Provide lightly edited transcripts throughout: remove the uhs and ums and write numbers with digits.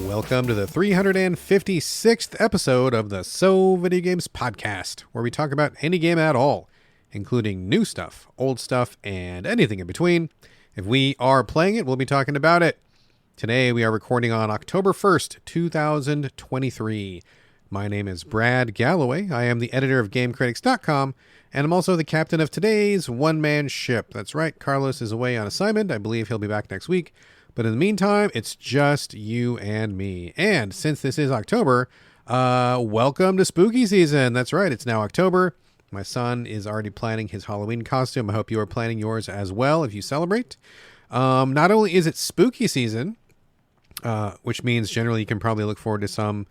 Welcome to the 356th episode of the Video Games podcast, where we talk about any game at all, including new stuff, old stuff, and anything in between. If we are playing it, we'll be talking about it. Today we are recording on October 1st, 2023. My name is Brad Galloway. I am the editor of GameCritics.com, and I'm also the captain of today's one-man ship. That's right, Carlos is away on assignment. I believe he'll be back next week. But in the meantime, it's just you and me. And since this is October, welcome to spooky season. That's right, it's now October. My son is already planning his Halloween costume. I hope you are planning yours as well if you celebrate. Not only is it spooky season, which means generally you can probably look forward to some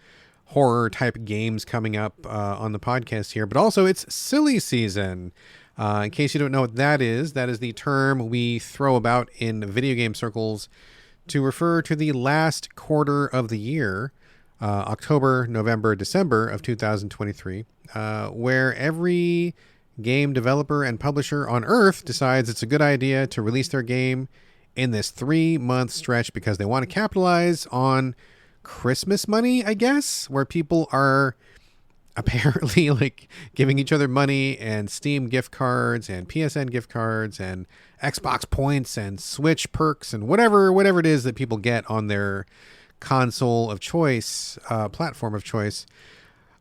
horror type games coming up on the podcast here, but also it's silly season. In case you don't know what that is the term we throw about in video game circles to refer to the last quarter of the year, October, November, December of 2023, where every game developer and publisher on Earth decides it's a good idea to release their game in this 3-month stretch because they want to capitalize on Christmas money, I guess, where people are apparently like giving each other money and Steam gift cards and PSN gift cards and Xbox points and Switch perks and whatever it is that people get on their console of choice, platform of choice.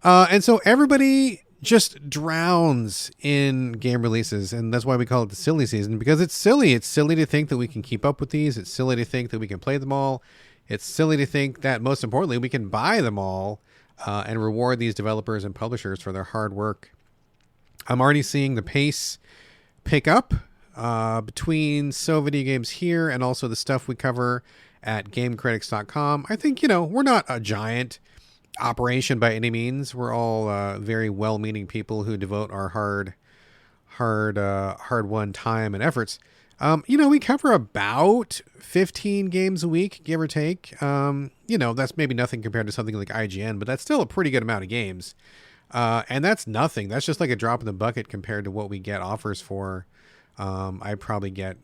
And so everybody just drowns in game releases, and that's why we call it the silly season, because it's silly. It's silly to think that we can keep up with these. It's silly to think that we can play them all. It's silly to think that, most importantly, we can buy them all and reward these developers and publishers for their hard work. I'm already seeing the pace pick up between Video Games here and also the stuff we cover at GameCritics.com. I think, we're not a giant operation by any means. We're all very well-meaning people who devote our hard-won time and efforts. We cover about 15 games a week, give or take. That's maybe nothing compared to something like IGN, but that's still a pretty good amount of games. And that's nothing. That's just like a drop in the bucket compared to what we get offers for. I probably get,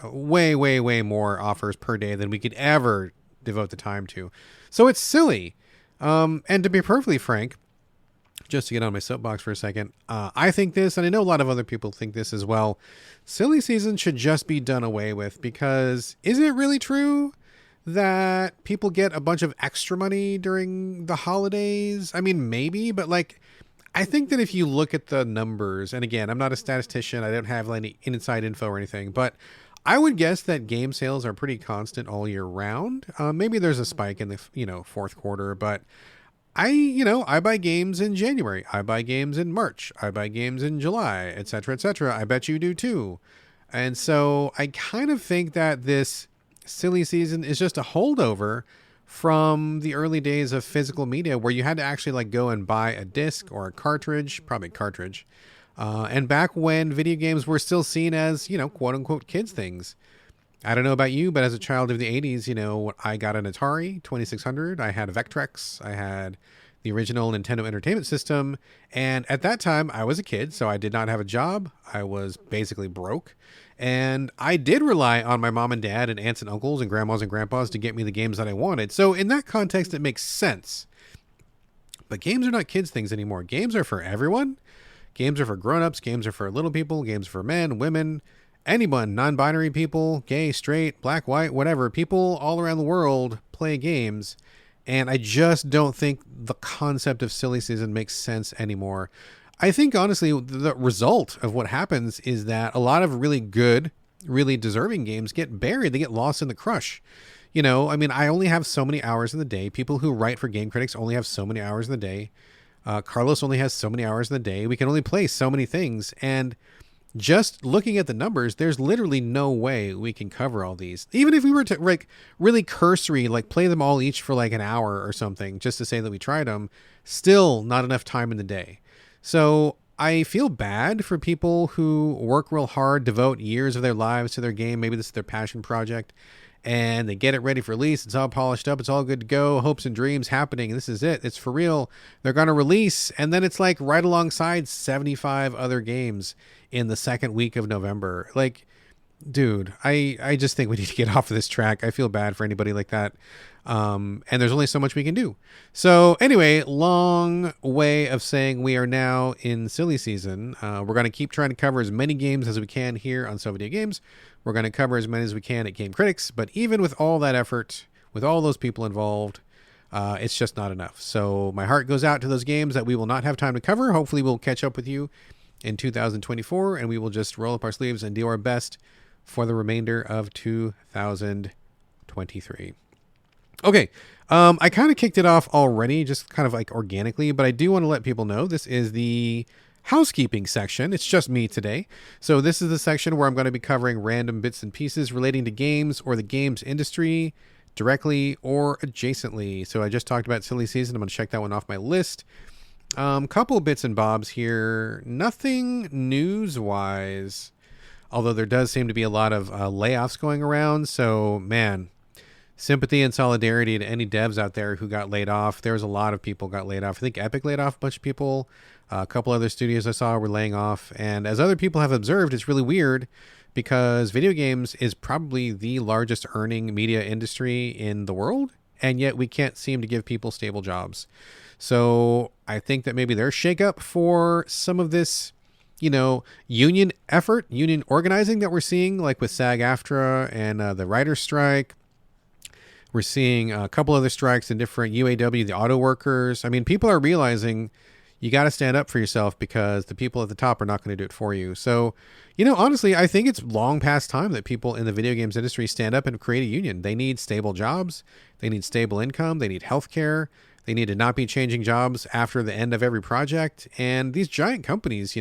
way, way, way more offers per day than we could ever devote the time to. So it's silly. And to be perfectly frank, just to get on my soapbox for a second, I think this, and I know a lot of other people think this as well, silly season should just be done away with, because is it really true that people get a bunch of extra money during the holidays? I mean, maybe, but I think that if you look at the numbers, and again, I'm not a statistician, I don't have any inside info or anything, but I would guess that game sales are pretty constant all year round. Maybe there's a spike in the fourth quarter, but I buy games in January. I buy games in March. I buy games in July, etc., etc. I bet you do too. And so I kind of think that this silly season is just a holdover from the early days of physical media, where you had to actually go and buy a disc or a cartridge, probably cartridge. And back when video games were still seen as, quote unquote kids things. I don't know about you, but as a child of the 80s, I got an Atari 2600. I had a Vectrex. I had the original Nintendo Entertainment System. And at that time, I was a kid, so I did not have a job. I was basically broke. And I did rely on my mom and dad and aunts and uncles and grandmas and grandpas to get me the games that I wanted. So in that context, it makes sense. But games are not kids things anymore. Games are for everyone. Games are for grown-ups. Games are for little people. Games are for men, women, anyone, non-binary people, gay, straight, black, white, whatever. People all around the world play games. And I just don't think the concept of silly season makes sense anymore. I think, honestly, the result of what happens is that a lot of really good, really deserving games get buried. They get lost in the crush. I only have so many hours in the day. People who write for Game Critics only have so many hours in the day. Carlos only has so many hours in the day. We can only play so many things. And just looking at the numbers, there's literally no way we can cover all these. Even if we were to really cursory, play them all each for an hour or something, just to say that we tried them, still not enough time in the day. So I feel bad for people who work real hard, devote years of their lives to their game. Maybe this is their passion project, and they get it ready for release. It's all polished up. It's all good to go. Hopes and dreams happening. This is it. It's for real. They're going to release. And then it's right alongside 75 other games in the second week of November. dude, I just think we need to get off of this track. I feel bad for anybody like that. And there's only so much we can do. So anyway, long way of saying we are now in silly season. We're going to keep trying to cover as many games as we can here on So Video Games. We're going to cover as many as we can at Game Critics. But even with all that effort, with all those people involved, it's just not enough. So my heart goes out to those games that we will not have time to cover. Hopefully we'll catch up with you in 2024, and we will just roll up our sleeves and do our best for the remainder of 2023. Okay, I kind of kicked it off already, just kind of like organically, but I do want to let people know this is the housekeeping section. It's just me today. So this is the section where I'm going to be covering random bits and pieces relating to games or the games industry directly or adjacently. So I just talked about silly season. I'm going to check that one off my list. Couple bits and bobs here. Nothing news-wise, although there does seem to be a lot of layoffs going around. So, man, sympathy and solidarity to any devs out there who got laid off. There was a lot of people got laid off. I think Epic laid off a bunch of people. A couple other studios I saw were laying off. And as other people have observed, it's really weird because video games is probably the largest earning media industry in the world. And yet we can't seem to give people stable jobs. So I think that maybe there's shakeup for some of this, union effort, union organizing that we're seeing, like with SAG-AFTRA and the writer's strike. We're seeing a couple other strikes in different UAW, the auto workers. I mean, people are realizing you got to stand up for yourself because the people at the top are not going to do it for you. So, honestly, I think it's long past time that people in the video games industry stand up and create a union. They need stable jobs. They need stable income. They need healthcare. They need to not be changing jobs after the end of every project. And these giant companies,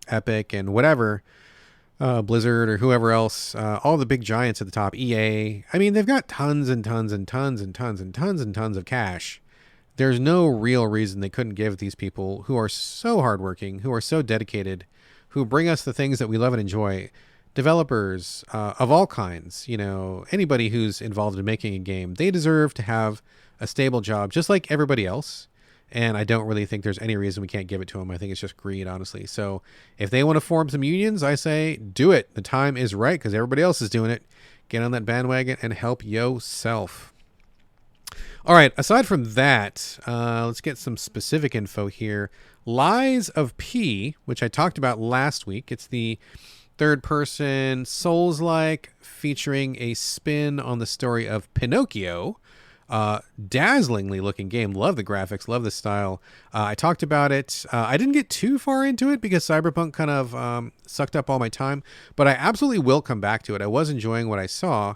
Epic and whatever, Blizzard or whoever else, all the big giants at the top, EA, I mean, they've got tons and tons and tons and tons and tons and tons of cash. There's no real reason they couldn't give these people who are so hardworking, who are so dedicated, who bring us the things that we love and enjoy, developers of all kinds, anybody who's involved in making a game, they deserve to have a stable job just like everybody else. And I don't really think there's any reason we can't give it to them. I think it's just greed, honestly. So if they want to form some unions, I say do it. The time is right because everybody else is doing it. Get on that bandwagon and help yourself. All right, aside from that, let's get some specific info here. Lies of P, which I talked about last week. It's the third-person Souls-like featuring a spin on the story of Pinocchio. Dazzlingly looking game. Love the graphics, love the style. I talked about it. I didn't get too far into it because Cyberpunk kind of sucked up all my time, but I absolutely will come back to it. I was enjoying what I saw.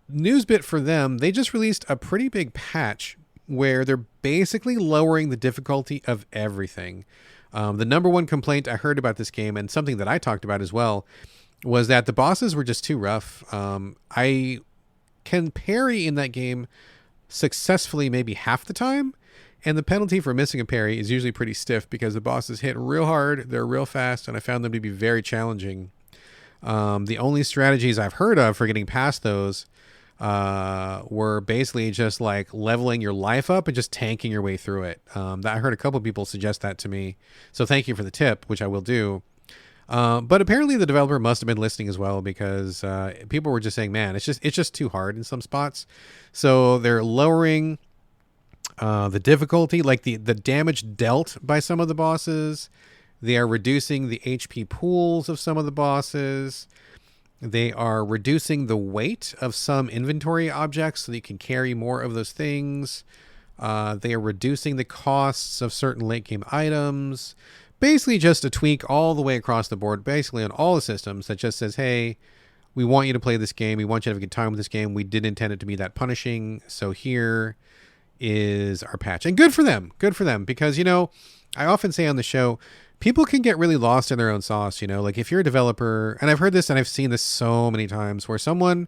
News bit for them, they just released a pretty big patch where they're basically lowering the difficulty of everything. The number one complaint I heard about this game, and something that I talked about as well, was that the bosses were just too rough. I can parry in that game successfully maybe half the time, and the penalty for missing a parry is usually pretty stiff because the bosses hit real hard, they're real fast, and I found them to be very challenging. The only strategies I've heard of for getting past those were basically just like leveling your life up and just tanking your way through it. I heard a couple people suggest that to me, so thank you for the tip, which I will do. But apparently the developer must have been listening as well because people were just saying, man, it's just too hard in some spots. So they're lowering the difficulty, like the damage dealt by some of the bosses. They are reducing the HP pools of some of the bosses. They are reducing the weight of some inventory objects so that you can carry more of those things. They are reducing the costs of certain late game items. Basically just a tweak all the way across the board, basically on all the systems that just says, hey, we want you to play this game. We want you to have a good time with this game. We didn't intend it to be that punishing. So here is our patch. And good for them. Good for them. Because, I often say on the show, people can get really lost in their own sauce, like if you're a developer, and I've heard this and I've seen this so many times where someone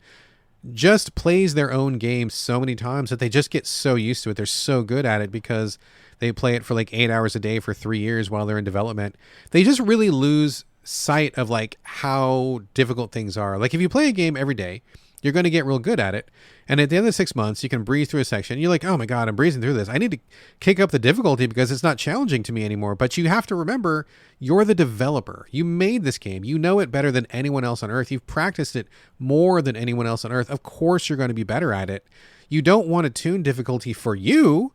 just plays their own game so many times that they just get so used to it. They're so good at it because they play it for like 8 hours a day for 3 years while they're in development. They just really lose sight of like how difficult things are. Like if you play a game every day you're going to get real good at it. And at the end of 6 months, you can breeze through a section. You're like, oh my God, I'm breezing through this. I need to kick up the difficulty because it's not challenging to me anymore. But you have to remember, you're the developer. You made this game. You know it better than anyone else on Earth. You've practiced it more than anyone else on Earth. Of course, you're going to be better at it. You don't want to tune difficulty for you.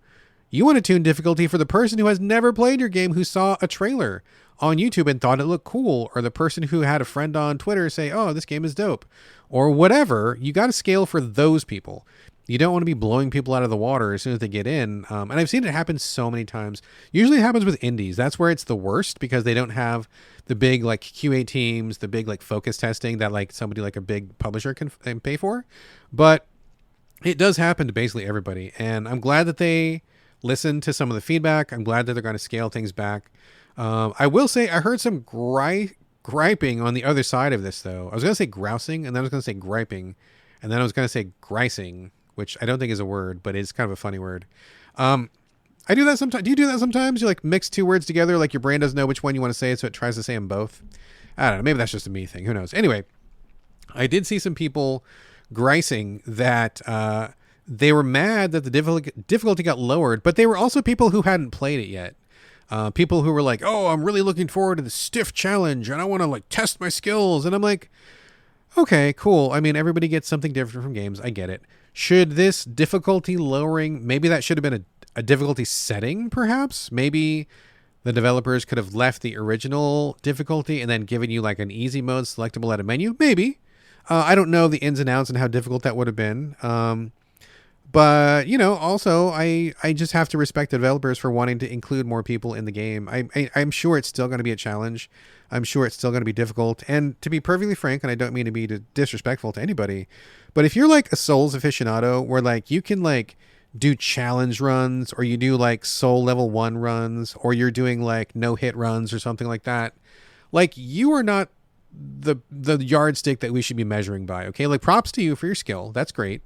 You want to tune difficulty for the person who has never played your game, who saw a trailer on YouTube and thought it looked cool, or the person who had a friend on Twitter say, oh, this game is dope, or whatever. You got to scale for those people. You don't want to be blowing people out of the water as soon as they get in. And I've seen it happen so many times. Usually it happens with indies. That's where it's the worst, because they don't have the big like QA teams, the big like focus testing that like somebody like a big publisher can pay for. But it does happen to basically everybody. And I'm glad that they listen to some of the feedback. I'm glad that they're going to scale things back. I will say I heard some griping on the other side of this, though. I was going to say grousing, and then I was going to say griping, and then I was going to say grising, which I don't think is a word, but it's kind of a funny word. I do that sometimes. Do you do that sometimes? You like mix two words together, like your brain doesn't know which one you want to say, so it tries to say them both. I don't know. Maybe that's just a me thing. Who knows? Anyway, I did see some people grising that they were mad that the difficulty got lowered, but they were also people who hadn't played it yet. People who were like, oh, I'm really looking forward to the stiff challenge and I want to like test my skills. And I'm like, okay, cool. I mean, everybody gets something different from games. I get it. Should this difficulty lowering, maybe that should have been a difficulty setting, perhaps? Maybe the developers could have left the original difficulty and then given you like an easy mode selectable at a menu. Maybe. I don't know the ins and outs and how difficult that would have been. But, you know, also, I just have to respect the developers for wanting to include more people in the game. I'm sure it's still going to be a challenge. I'm sure it's still going to be difficult. And to be perfectly frank, and I don't mean to be disrespectful to anybody, but if you're like a Souls aficionado where like you can like do challenge runs, or you do like Soul level 1 runs, or you're doing like no hit runs or something like that, like you are not the yardstick that we should be measuring by. Okay. Like props to you for your skill. That's great.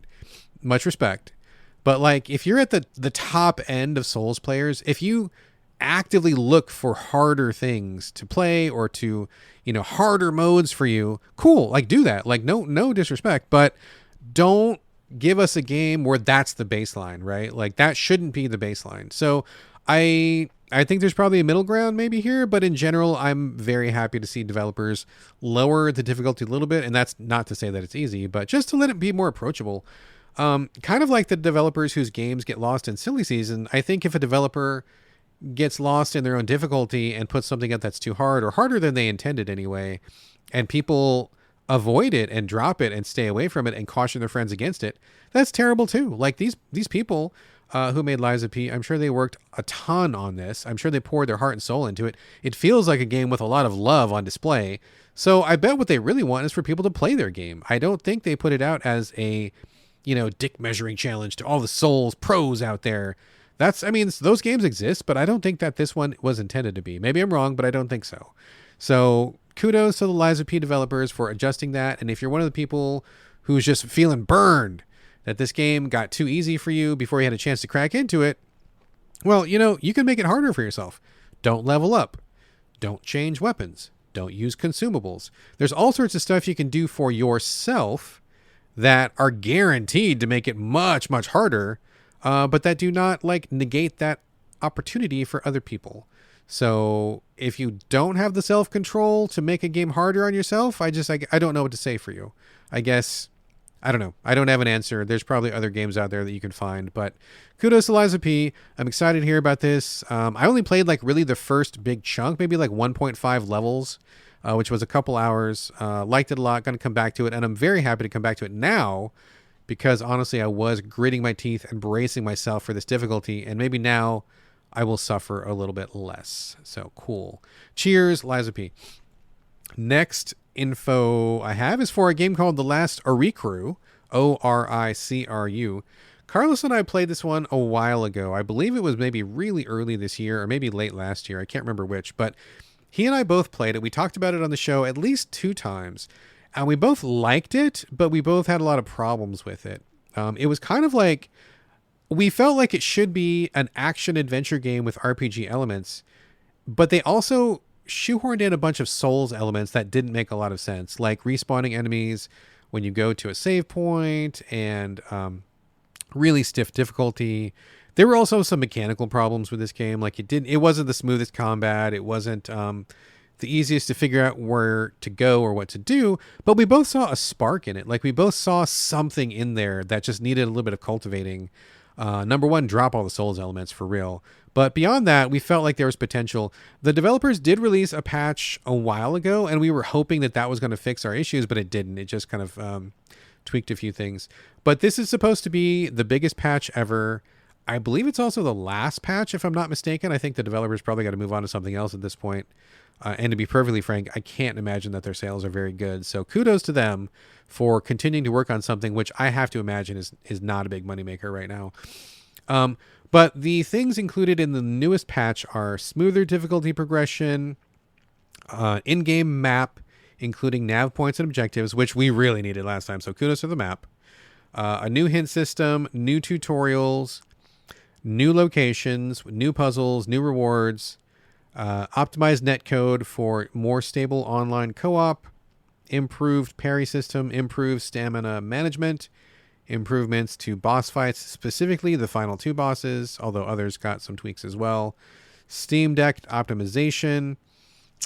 Much respect. But like if you're at the top end of Souls players, if you actively look for harder things to play or to, you know, harder modes for you, cool, like do that. Like no disrespect, but don't give us a game where that's the baseline, right? Like that shouldn't be the baseline. So I think there's probably a middle ground maybe here, but in general, I'm very happy to see developers lower the difficulty a little bit. And that's not to say that it's easy, but just to let it be more approachable. Kind of like the developers whose games get lost in silly season. I think if a developer gets lost in their own difficulty and puts something up that's too hard or harder than they intended anyway, and people avoid it and drop it and stay away from it and caution their friends against it, that's terrible too. Like these people who made Lies of P, I'm sure they worked a ton on this. I'm sure they poured their heart and soul into it. It feels like a game with a lot of love on display. So I bet what they really want is for people to play their game. I don't think they put it out as a, you know, dick measuring challenge to all the Souls pros out there. I mean, those games exist, but I don't think that this one was intended to be. Maybe I'm wrong, but I don't think so. So kudos to the Lies of P developers for adjusting that. And if you're one of the people who's just feeling burned that this game got too easy for you before you had a chance to crack into it, well, you know, you can make it harder for yourself. Don't level up. Don't change weapons. Don't use consumables. There's all sorts of stuff you can do for yourself that are guaranteed to make it much, much harder, but that do not like negate that opportunity for other people. So if you don't have the self-control to make a game harder on yourself, I don't know what to say for you. I guess, I don't know. I don't have an answer. There's probably other games out there that you can find, but kudos to Lies of P. I'm excited to hear about this. I only played like really the first big chunk, maybe like 1.5 levels. Which was a couple hours. Liked it a lot. Going to come back to it. And I'm very happy to come back to it now because honestly, I was gritting my teeth and bracing myself for this difficulty. And maybe now I will suffer a little bit less. So cool. Cheers, Lies of P. Next info I have is for a game called The Last Oricru. Oricru. Carlos and I played this one a while ago. I believe it was maybe really early this year or maybe late last year. I can't remember which, but he and I both played it. We talked about it on the show at least 2 times, and we both liked it, but we both had a lot of problems with it. It was kind of like, we felt like it should be an action-adventure game with RPG elements, but they also shoehorned in a bunch of Souls elements that didn't make a lot of sense, like respawning enemies when you go to a save point, and really stiff difficulty. There were also some mechanical problems with this game. Like it wasn't the smoothest combat. It wasn't the easiest to figure out where to go or what to do. But we both saw a spark in it. Like we both saw something in there that just needed a little bit of cultivating. Number one, drop all the Souls elements for real. But beyond that, we felt like there was potential. The developers did release a patch a while ago, and we were hoping that that was going to fix our issues, but it didn't. It just kind of tweaked a few things. But this is supposed to be the biggest patch ever. I believe it's also the last patch, if I'm not mistaken. I think the developers probably got to move on to something else at this point. And to be perfectly frank, I can't imagine that their sales are very good. So kudos to them for continuing to work on something which I have to imagine is not a big moneymaker right now. But the things included in the newest patch are smoother difficulty progression, in-game map, including nav points and objectives, which we really needed last time. So kudos to the map. A new hint system, new tutorials, new locations, new puzzles, new rewards, optimized netcode for more stable online co-op, improved parry system, improved stamina management, improvements to boss fights, specifically the final two bosses, although others got some tweaks as well, Steam Deck optimization,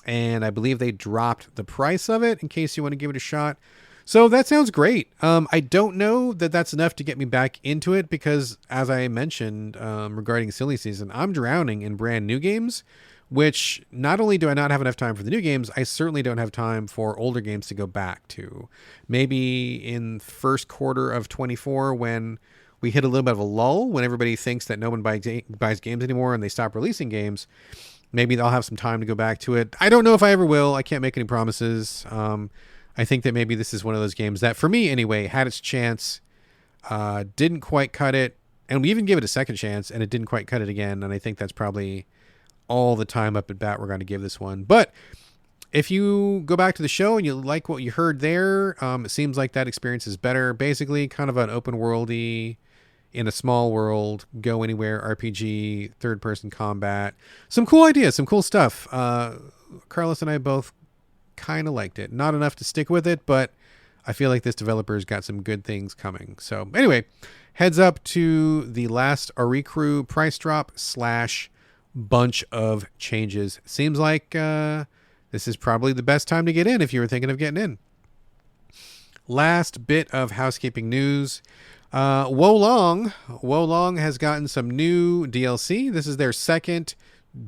and I believe they dropped the price of it in case you want to give it a shot. So that sounds great. I don't know that that's enough to get me back into it because, as I mentioned regarding Silly Season, I'm drowning in brand new games, which not only do I not have enough time for the new games, I certainly don't have time for older games to go back to. Maybe in first quarter of 24 when we hit a little bit of a lull, when everybody thinks that no one buys games anymore and they stop releasing games, maybe they'll have some time to go back to it. I don't know if I ever will. I can't make any promises. I think that maybe this is one of those games that, for me anyway, had its chance, didn't quite cut it, and we even gave it a second chance, and it didn't quite cut it again, and I think that's probably all the time up at bat we're going to give this one. But if you go back to the show and you like what you heard there, it seems like that experience is better. Basically, kind of an open worldy, in a small world, go anywhere RPG, third-person combat. Some cool ideas, some cool stuff. Carlos and I both kind of liked it. Not enough to stick with it, but I feel like this developer's got some good things coming. So anyway, heads up to the last Arikru price drop / bunch of changes. Seems like this is probably the best time to get in if you were thinking of getting in. Last bit of housekeeping news. Wolong has gotten some new DLC. This is their second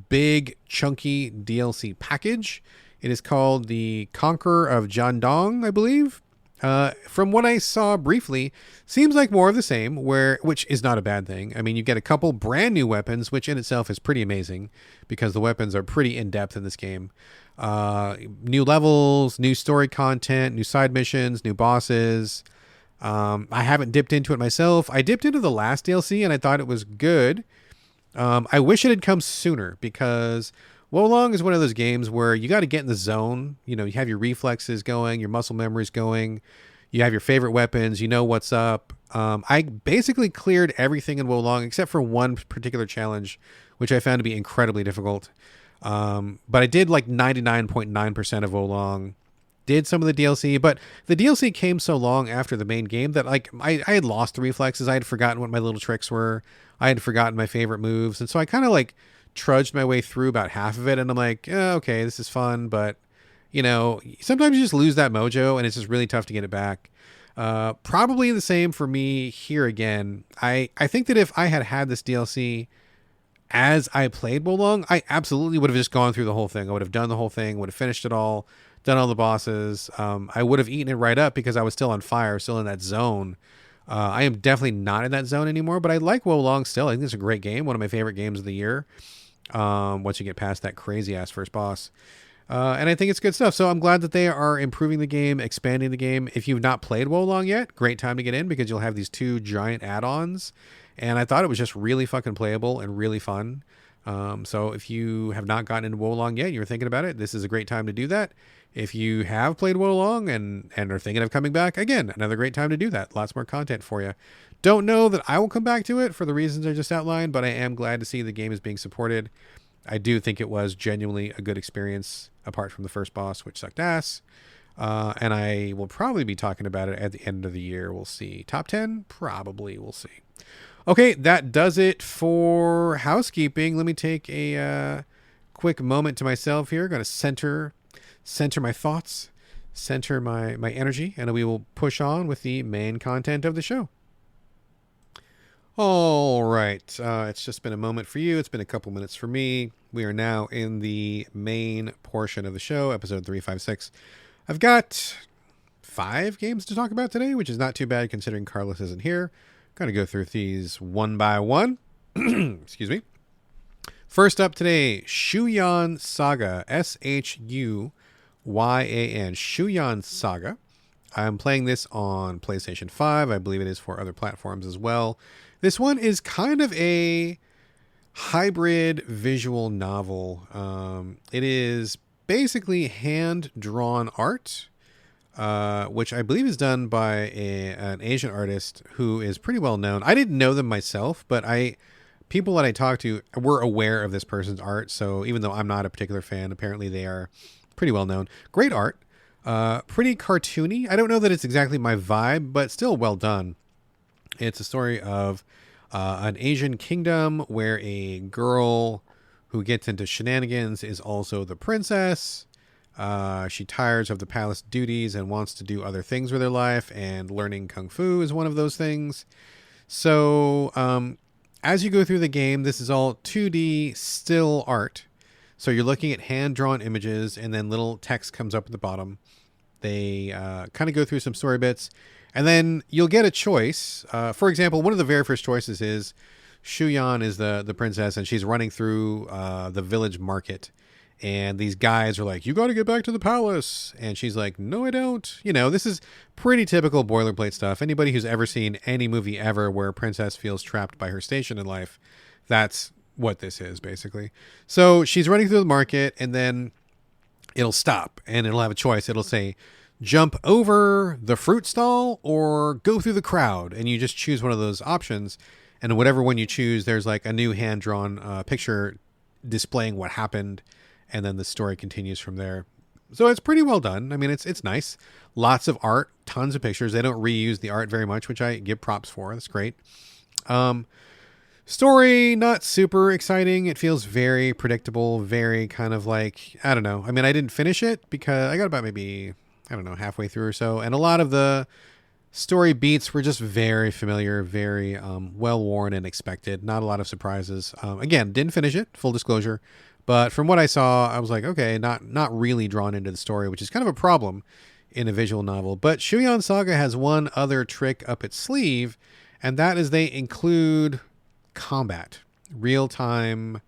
big chunky DLC package. It is called the Conqueror of Jiandong, I believe. From what I saw briefly, seems like more of the same, which is not a bad thing. I mean, you get a couple brand new weapons, which in itself is pretty amazing because the weapons are pretty in-depth in this game. New levels, new story content, new side missions, new bosses. I haven't dipped into it myself. I dipped into the last DLC and I thought it was good. I wish it had come sooner because Wolong is one of those games where you got to get in the zone. You know, you have your reflexes going, your muscle memory's going, you have your favorite weapons, you know what's up. I basically cleared everything in Wolong except for one particular challenge, which I found to be incredibly difficult. But I did like 99.9% of Wolong. Did some of the DLC, but the DLC came so long after the main game that like I had lost the reflexes. I had forgotten what my little tricks were. I had forgotten my favorite moves. And so I kind of like trudged my way through about half of it. And I'm like, okay, this is fun. But, you know, sometimes you just lose that mojo and it's just really tough to get it back. Probably the same for me here again. I think that if I had had this DLC as I played Wolong, I absolutely would have just gone through the whole thing. I would have done the whole thing, would have finished it all, done all the bosses. I would have eaten it right up because I was still on fire, still in that zone. I am definitely not in that zone anymore, but I like Wolong still. I think it's a great game. One of my favorite games of the year. Once you get past that crazy ass first boss. And I think it's good stuff. So I'm glad that they are improving the game, expanding the game. If you've not played Wolong yet, great time to get in because you'll have these 2 giant add-ons. And I thought it was just really fucking playable and really fun. So if you have not gotten into Wolong yet, you're thinking about it, this is a great time to do that. If you have played Wolong and are thinking of coming back, again, another great time to do that. Lots more content for you. Don't know that I will come back to it for the reasons I just outlined, but I am glad to see the game is being supported. I do think it was genuinely a good experience, apart from the first boss, which sucked ass. And I will probably be talking about it at the end of the year. We'll see. Top 10? Probably. We'll see. Okay, that does it for housekeeping. Let me take a quick moment to myself here. Going to center my thoughts, center my energy, and we will push on with the main content of the show. All right. It's just been a moment for you. It's been a couple minutes for me. We are now in the main portion of the show, episode 356. I've got 5 games to talk about today, which is not too bad considering Carlos isn't here. Going to go through these one by one. Excuse me. First up today, Shuyan Saga. Shuyan. Shuyan Saga. I'm playing this on PlayStation 5. I believe it is for other platforms as well. This one is kind of a hybrid visual novel. It is basically hand-drawn art, which I believe is done by an Asian artist who is pretty well known. I didn't know them myself, but people that I talked to were aware of this person's art. So even though I'm not a particular fan, apparently they are pretty well known. Great art, pretty cartoony. I don't know that it's exactly my vibe, but still well done. It's a story of an Asian kingdom where a girl who gets into shenanigans is also the princess. She tires of the palace duties and wants to do other things with her life, and learning kung fu is one of those things. So as you go through the game, this is all 2D still art. So you're looking at hand-drawn images, and then little text comes up at the bottom. They kind of go through some story bits, and then you'll get a choice. For example, one of the very first choices is Shuyan is the princess, and she's running through the village market. And these guys are like, you got to get back to the palace. And she's like, no, I don't. You know, this is pretty typical boilerplate stuff. Anybody who's ever seen any movie ever where a princess feels trapped by her station in life, that's what this is, basically. So she's running through the market, and then it'll stop, and it'll have a choice. It'll say, jump over the fruit stall or go through the crowd. And you just choose one of those options. And whatever one you choose, there's like a new hand-drawn picture displaying what happened. And then the story continues from there. So it's pretty well done. I mean, it's nice. Lots of art, tons of pictures. They don't reuse the art very much, which I give props for. That's great. Story, not super exciting. It feels very predictable, very kind of like, I don't know. I mean, I didn't finish it because I got about maybe, I don't know, halfway through or so. And a lot of the story beats were just very familiar, very well-worn and expected. Not a lot of surprises. Again, didn't finish it, full disclosure. But from what I saw, I was like, okay, not really drawn into the story, which is kind of a problem in a visual novel. But Shuyan Saga has one other trick up its sleeve, and that is they include combat, real-time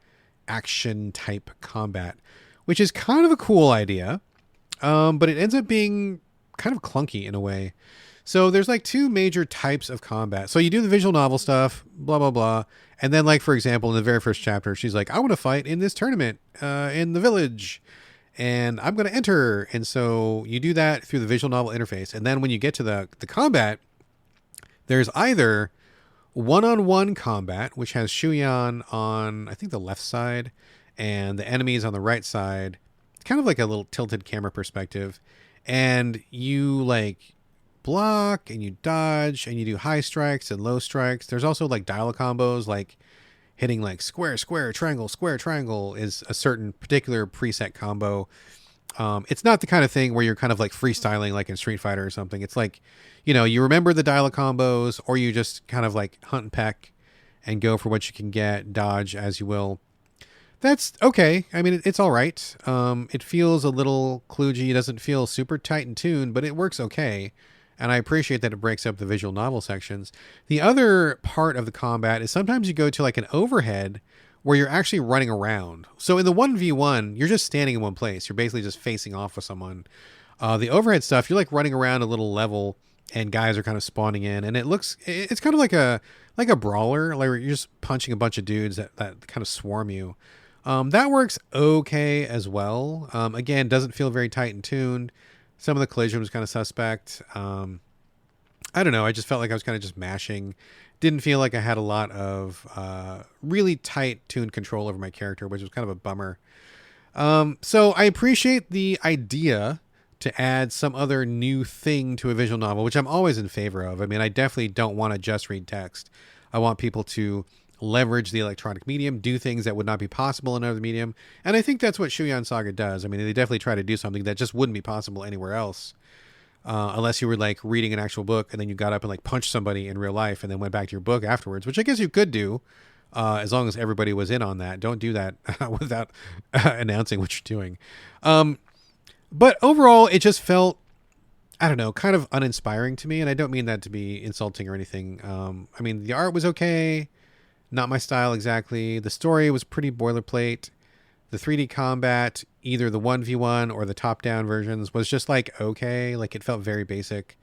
action type combat, which is kind of a cool idea, but it ends up being kind of clunky in a way. So there's like 2 major types of combat. So you do the visual novel stuff, blah, blah, blah. And then, like, for example, in the very first chapter, she's like, I want to fight in this tournament in the village, and I'm going to enter. And so you do that through the visual novel interface. And then when you get to the combat, there's either one-on-one combat, which has Shuyan on, I think, the left side, and the enemies on the right side. It's kind of like a little tilted camera perspective. And you, like, block and you dodge and you do high strikes and low strikes. There's also like dialogue combos, like hitting like square, triangle is a certain particular preset combo. It's not the kind of thing where you're kind of like freestyling like in Street Fighter or something. It's like, you know, you remember the dialogue combos, or you just kind of like hunt and peck and go for what you can get, dodge as you will. That's okay. I mean, it's all right. It feels a little kludgy. It doesn't feel super tight and tuned, but it works okay. And I appreciate that it breaks up the visual novel sections. The other part of the combat is sometimes you go to like an overhead where you're actually running around. So in the 1v1, you're just standing in one place. You're basically just facing off with someone. The overhead stuff, you're like running around a little level, and guys are kind of spawning in. And it's kind of like a brawler, like you're just punching a bunch of dudes that kind of swarm you. That works okay as well. Again, doesn't feel very tight and tuned. Some of the collision was kind of suspect. I don't know. I just felt like I was kind of just mashing. Didn't feel like I had a lot of really tight tuned control over my character, which was kind of a bummer. So I appreciate the idea to add some other new thing to a visual novel, which I'm always in favor of. I mean, I definitely don't want to just read text. I want people to leverage the electronic medium, do things that would not be possible in another medium. And I think that's what Shuyan Saga does. I mean, they definitely try to do something that just wouldn't be possible anywhere else. Unless you were like reading an actual book and then you got up and like punched somebody in real life and then went back to your book afterwards, which I guess you could do as long as everybody was in on that. Don't do that without announcing what you're doing. But overall, it just felt, I don't know, kind of uninspiring to me. And I don't mean that to be insulting or anything. I mean, the art was okay. Not my style exactly. The story was pretty boilerplate. The 3D combat, either the 1v1 or the top-down versions, was just like okay. Like it felt very basic.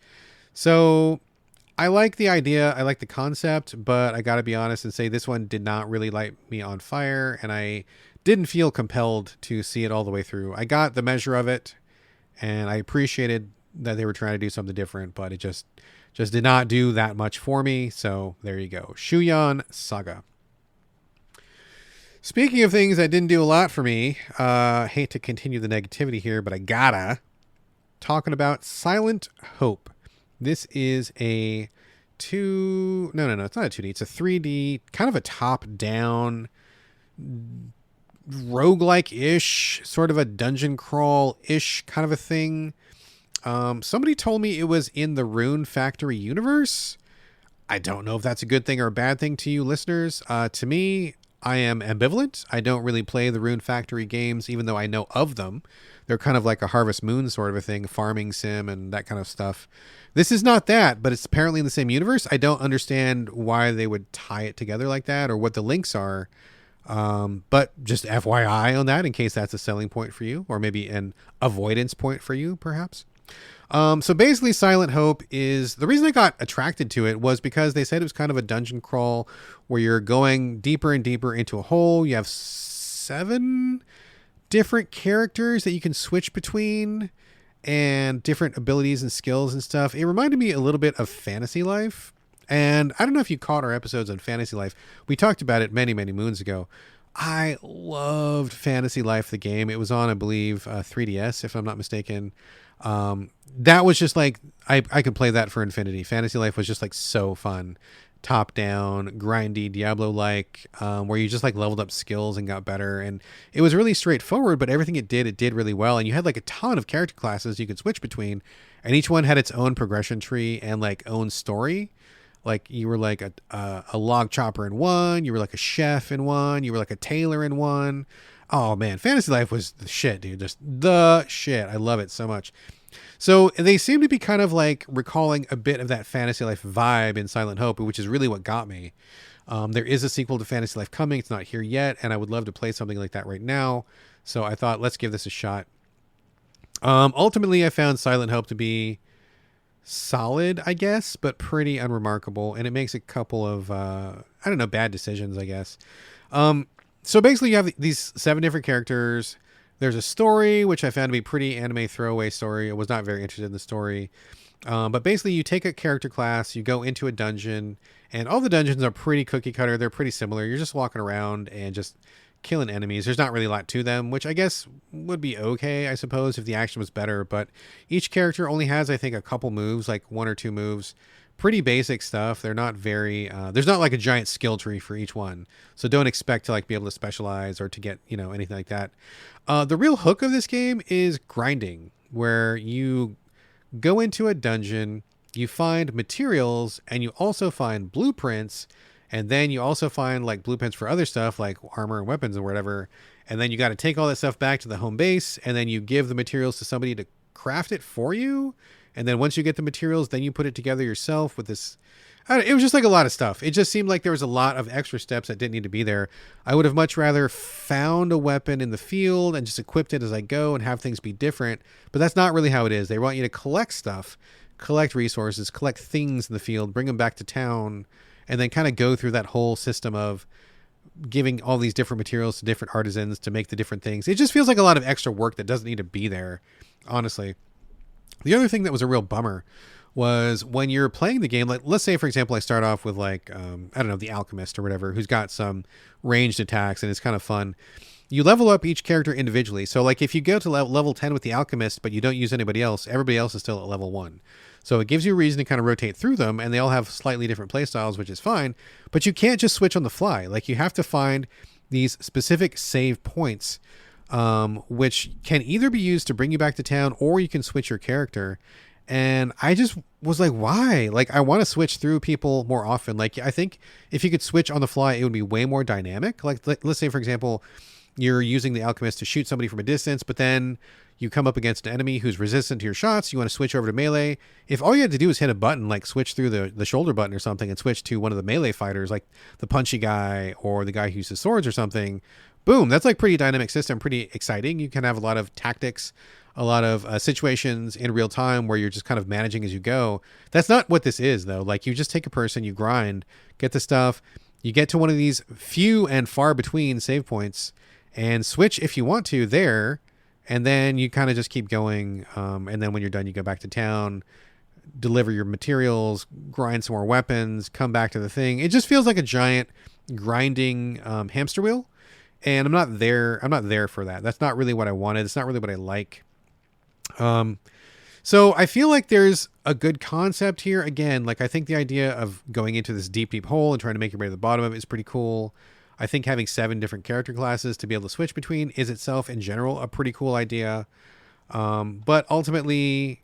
So I like the idea. I like the concept, but I got to be honest and say this one did not really light me on fire. And I didn't feel compelled to see it all the way through. I got the measure of it and I appreciated that they were trying to do something different, but it just did not do that much for me. So there you go. Shuyan Saga. Speaking of things that didn't do a lot for me, hate to continue the negativity here, but I gotta. Talking about Silent Hope. This is a it's not a 2D. It's a 3D, kind of a top-down, roguelike-ish, sort of a dungeon crawl-ish kind of a thing. Somebody told me it was in the Rune Factory universe. I don't know if that's a good thing or a bad thing to you listeners. To me, I am ambivalent. I don't really play the Rune Factory games, even though I know of them. They're kind of like a Harvest Moon sort of a thing, farming sim and that kind of stuff. This is not that, but it's apparently in the same universe. I don't understand why they would tie it together like that or what the links are. But just FYI on that, in case that's a selling point for you, or maybe an avoidance point for you, perhaps. So basically Silent Hope is, the reason I got attracted to it was because they said it was kind of a dungeon crawl where you're going deeper and deeper into a hole. You have 7 different characters that you can switch between and different abilities and skills and stuff. It reminded me a little bit of Fantasy Life. And I don't know if you caught our episodes on Fantasy Life. We talked about it many, many moons ago. I loved Fantasy Life, the game. It was on, I believe, 3DS, if I'm not mistaken. That was just like, I could play that for infinity. Fantasy Life was just like so fun. Top down, grindy, Diablo-like, where you just like leveled up skills and got better. And it was really straightforward, but everything it did really well. And you had like a ton of character classes you could switch between, and each one had its own progression tree and like own story. Like you were like a log chopper in one, you were like a chef in one, you were like a tailor in one. Oh man, Fantasy Life was the shit, dude. Just the shit. I love it so much. So they seem to be kind of like recalling a bit of that Fantasy Life vibe in Silent Hope, which is really what got me. There is a sequel to Fantasy Life coming. It's not here yet, and I would love to play something like that right now. So I thought, let's give this a shot. Ultimately, I found Silent Hope to be solid, I guess, but pretty unremarkable, and it makes a couple of, bad decisions, I guess. So basically, you have these 7 different characters. There's a story, which I found to be pretty anime throwaway story. I was not very interested in the story. But basically, you take a character class, you go into a dungeon, and all the dungeons are pretty cookie cutter. They're pretty similar. You're just walking around and just killing enemies. There's not really a lot to them, which I guess would be okay, I suppose, if the action was better. But each character only has, I think, a couple moves, like 1 or 2 moves. Pretty basic stuff. They're not very, there's not like a giant skill tree for each one. So don't expect to like be able to specialize or to get, anything like that. The real hook of this game is grinding, where you go into a dungeon, you find materials, and you also find blueprints, and then you also find like blueprints for other stuff like armor and weapons or whatever. And then you got to take all that stuff back to the home base, and then you give the materials to somebody to craft it for you. And then once you get the materials, then you put it together yourself with this. It was just like a lot of stuff. It just seemed like there was a lot of extra steps that didn't need to be there. I would have much rather found a weapon in the field and just equipped it as I go and have things be different. But that's not really how it is. They want you to collect stuff, collect resources, collect things in the field, bring them back to town, and then kind of go through that whole system of giving all these different materials to different artisans to make the different things. It just feels like a lot of extra work that doesn't need to be there, honestly. The other thing that was a real bummer was when you're playing the game, like let's say for example I start off with like I don't know, the alchemist or whatever, who's got some ranged attacks and it's kind of fun. You level up each character individually. So like if you go to level 10 with the alchemist but you don't use anybody else, everybody else is still at level 1. So it gives you a reason to kind of rotate through them, and they all have slightly different playstyles, which is fine, but you can't just switch on the fly. Like you have to find these specific save points, which can either be used to bring you back to town or you can switch your character. And I just was like, why? Like, I want to switch through people more often. Like, I think if you could switch on the fly, it would be way more dynamic. Like, let's say, for example, you're using the alchemist to shoot somebody from a distance, but then you come up against an enemy who's resistant to your shots. You want to switch over to melee. If all you had to do is hit a button, like switch through the shoulder button or something and switch to one of the melee fighters, like the punchy guy or the guy who uses swords or something, boom, that's like pretty dynamic system, pretty exciting. You can have a lot of tactics, a lot of situations in real time where you're just kind of managing as you go. That's not what this is, though. Like, you just take a person, you grind, get the stuff, you get to one of these few and far between save points and switch if you want to there. And then you kind of just keep going. And then when you're done, you go back to town, deliver your materials, grind some more weapons, come back to the thing. It just feels like a giant grinding hamster wheel. And I'm not there for that. That's not really what I wanted. It's not really what I like. So I feel like there's a good concept here. Again, like I think the idea of going into this deep, deep hole and trying to make your way to the bottom of it is pretty cool. I think having 7 different character classes to be able to switch between is itself in general a pretty cool idea. But ultimately,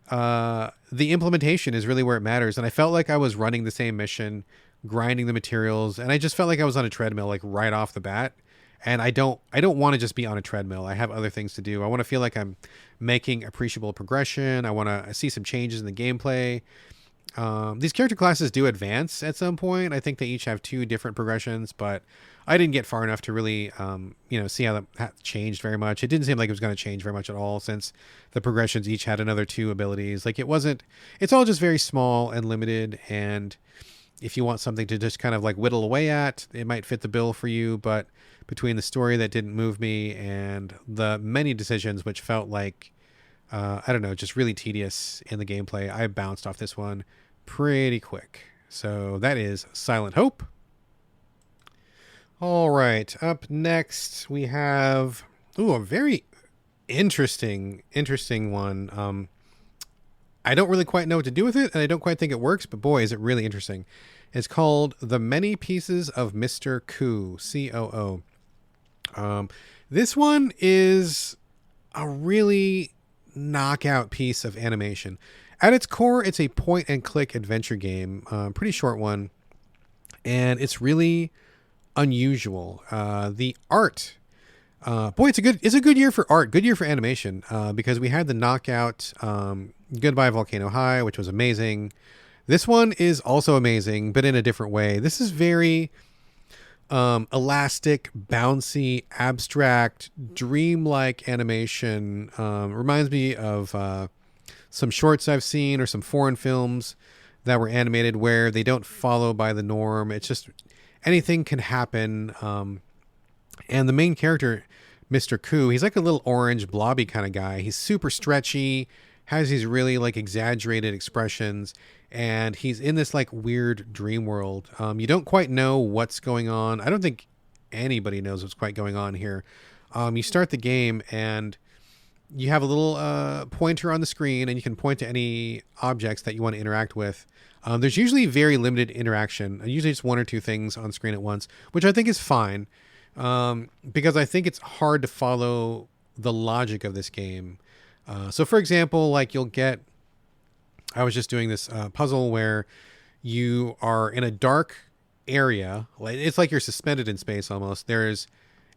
the implementation is really where it matters. And I felt like I was running the same mission, grinding the materials, and I just felt like I was on a treadmill, like right off the bat. And I don't want to just be on a treadmill. I have other things to do. I want to feel like I'm making appreciable progression. I want to see some changes in the gameplay. These character classes do advance at some point. I think they each have 2 different progressions, but I didn't get far enough to really, see how that changed very much. It didn't seem like it was going to change very much at all, since the progressions each had another 2 abilities. Like it's all just very small and limited. And if you want something to just kind of like whittle away at, it might fit the bill for you. But between the story that didn't move me and the many decisions which felt like, just really tedious in the gameplay, I bounced off this one pretty quick. So that is Silent Hope. All right, up next we have a very interesting one. I don't really quite know what to do with it, and I don't quite think it works, but boy, is it really interesting. It's called The Many Pieces of Mr. Coo, COO. This one is a really knockout piece of animation. At its core, it's a point and click adventure game, pretty short one, and it's really unusual. The art, it's a good year for art, good year for animation, because we had the knockout Goodbye Volcano High, which was amazing. This one is also amazing, but in a different way. This is very elastic, bouncy, abstract, dreamlike animation. Reminds me of some shorts I've seen or some foreign films that were animated where they don't follow by the norm. It's just anything can happen. And the main character, Mr. Coo, he's like a little orange blobby kind of guy. He's super stretchy, has these really like exaggerated expressions, and he's in this like weird dream world. You don't quite know what's going on. I don't think anybody knows what's quite going on here. You start the game and you have a little pointer on the screen, and you can point to any objects that you want to interact with. There's usually very limited interaction, usually just 1 or 2 things on screen at once, which I think is fine, because I think it's hard to follow the logic of this game. So for example, like I was just doing this puzzle where you are in a dark area. It's like you're suspended in space almost. There's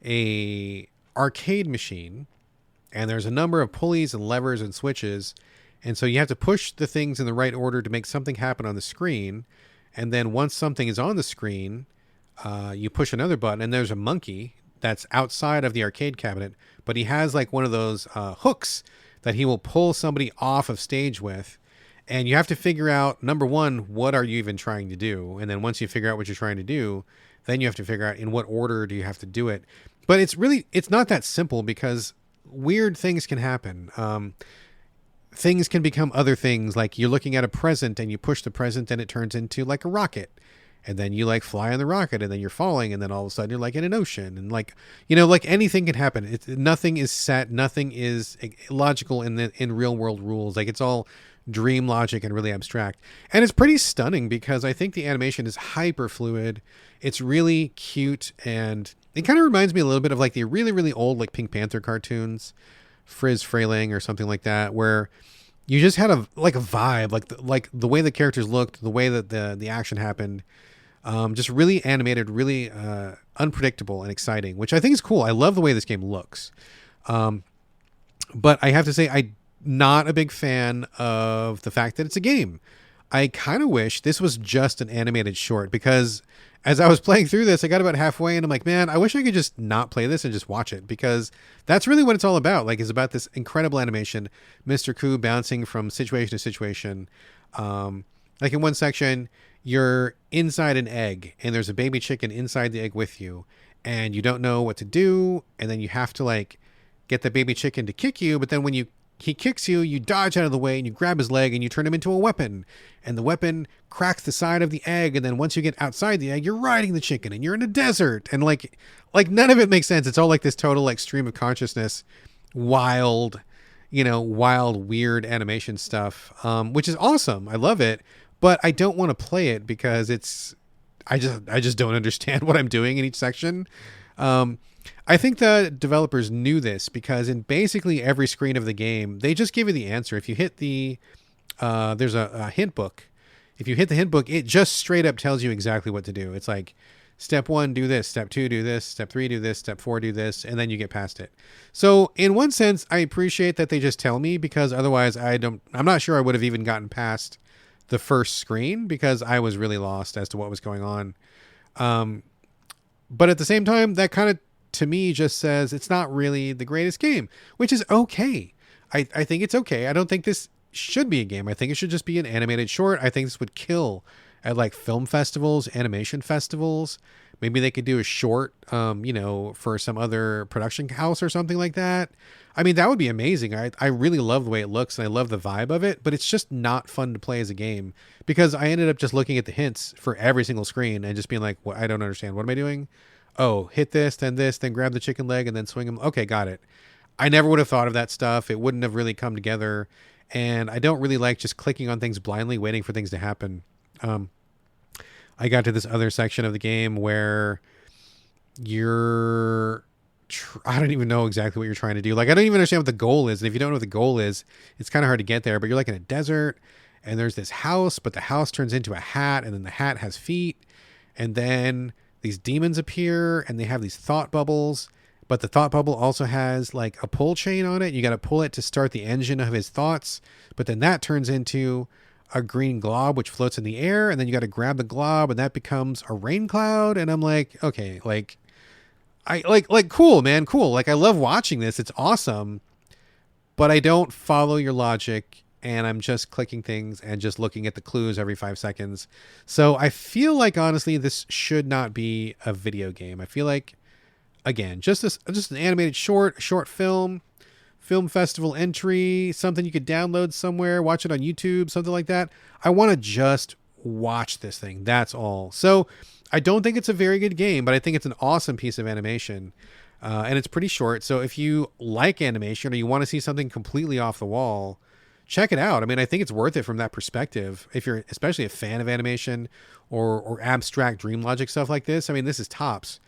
a arcade machine, and there's a number of pulleys and levers and switches. And so you have to push the things in the right order to make something happen on the screen. And then once something is on the screen, you push another button, and there's a monkey that's outside of the arcade cabinet, but he has like one of those hooks that he will pull somebody off of stage with. And you have to figure out, number one, what are you even trying to do? And then once you figure out what you're trying to do, then you have to figure out in what order do you have to do it. But it's not that simple, because weird things can happen. things can become other things. Like you're looking at a present and you push the present and it turns into like a rocket. And then you like fly on the rocket and then you're falling and then all of a sudden you're like in an ocean and like, like anything can happen. Nothing is set. Nothing is logical in real world rules. Like it's all dream logic and really abstract. And it's pretty stunning because I think the animation is hyper fluid. It's really cute. And it kind of reminds me a little bit of like the really, really old like Pink Panther cartoons, Frizz Frayling or something like that, where you just had a vibe, like the way the characters looked, the way that the action happened, just really animated, really unpredictable and exciting, which I think is cool. I love the way this game looks, but I have to say I'm not a big fan of the fact that it's a game. I kind of wish this was just an animated short, because as I was playing through this, I got about halfway and I'm like, man, I wish I could just not play this and just watch it, because that's really what it's all about. Like, it's about this incredible animation, Mr. Koo bouncing from situation to situation. Like in one section, you're inside an egg and there's a baby chicken inside the egg with you and you don't know what to do. And then you have to like get the baby chicken to kick you. But then when he kicks you, you dodge out of the way and you grab his leg and you turn him into a weapon, and the weapon cracks the side of the egg. And then once you get outside the egg, you're riding the chicken and you're in a desert, and like none of it makes sense. It's all like this total like stream of consciousness, wild, weird animation stuff, which is awesome. I love it, but I don't want to play it because I just don't understand what I'm doing in each section. I think the developers knew this, because in basically every screen of the game, they just give you the answer. If you hit there's a hint book. If you hit the hint book, it just straight up tells you exactly what to do. It's like, step 1, do this. Step 2, do this. Step 3, do this. Step 4, do this. And then you get past it. So in one sense, I appreciate that they just tell me, because otherwise I'm not sure I would have even gotten past the first screen, because I was really lost as to what was going on. But at the same time, that kind of, to me, just says it's not really the greatest game, which is okay. I think it's okay. I don't think this should be a game. I think it should just be an animated short. I think this would kill at like film festivals, animation festivals. Maybe they could do a short, for some other production house or something like that. I mean, that would be amazing. I really love the way it looks and I love the vibe of it, but it's just not fun to play as a game, because I ended up just looking at the hints for every single screen and just being like, well, I don't understand. What am I doing? Oh, hit this, then grab the chicken leg and then swing them. Okay, got it. I never would have thought of that stuff. It wouldn't have really come together. And I don't really like just clicking on things blindly, waiting for things to happen. I got to this other section of the game where I don't even know exactly what you're trying to do. Like, I don't even understand what the goal is. And if you don't know what the goal is, it's kind of hard to get there. But you're like in a desert and there's this house, but the house turns into a hat, and then the hat has feet. And then these demons appear and they have these thought bubbles, but the thought bubble also has like a pull chain on it. You got to pull it to start the engine of his thoughts, but then that turns into a green glob which floats in the air, and then you got to grab the glob and that becomes a rain cloud. And I'm like, okay, like I like cool, man, cool. Like, I love watching this. It's awesome, but I don't follow your logic. And I'm just clicking things and just looking at the clues every 5 seconds. So I feel like, honestly, this should not be a video game. I feel like, again, just an animated short film festival entry, something you could download somewhere, watch it on YouTube, something like that. I want to just watch this thing. That's all. So I don't think it's a very good game, but I think it's an awesome piece of animation. And it's pretty short. So if you like animation or you want to see something completely off the wall, check it out. I mean, I think it's worth it from that perspective. If you're especially a fan of animation or abstract dream logic stuff like this, I mean, this is tops.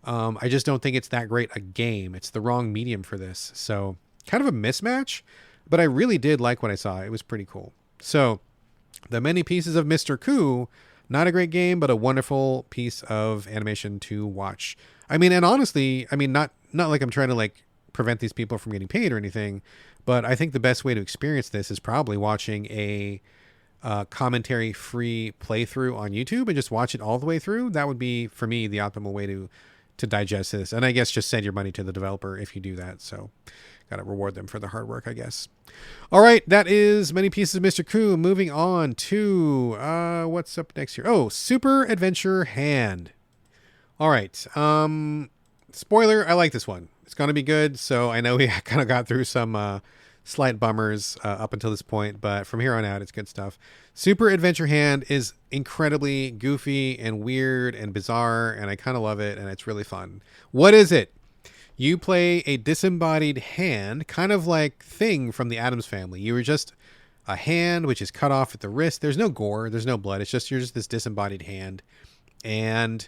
I just don't think it's that great a game. It's the wrong medium for this. So kind of a mismatch, but I really did like what I saw. It was pretty cool. So The Many Pieces of Mr. Koo, not a great game, but a wonderful piece of animation to watch. I mean, and honestly, I mean, not like I'm trying to like prevent these people from getting paid or anything, but I think the best way to experience this is probably watching a commentary free playthrough on YouTube and just watch it all the way through. That would be, for me, the optimal way to digest this. And I guess just send your money to the developer if you do that. So got to reward them for the hard work, I guess. All right, that is Many Pieces of Mr. Koo. Moving on to what's up next here? Oh, Super Adventure Hand. All right. Spoiler, I like this one. It's going to be good. So I know we kind of got through some slight bummers up until this point, but from here on out, it's good stuff. Super Adventure Hand is incredibly goofy and weird and bizarre, and I kind of love it, and it's really fun. What is it? You play a disembodied hand, kind of like Thing from the Addams Family. You were just a hand which is cut off at the wrist. There's no gore, there's no blood. It's just you're just this disembodied hand, and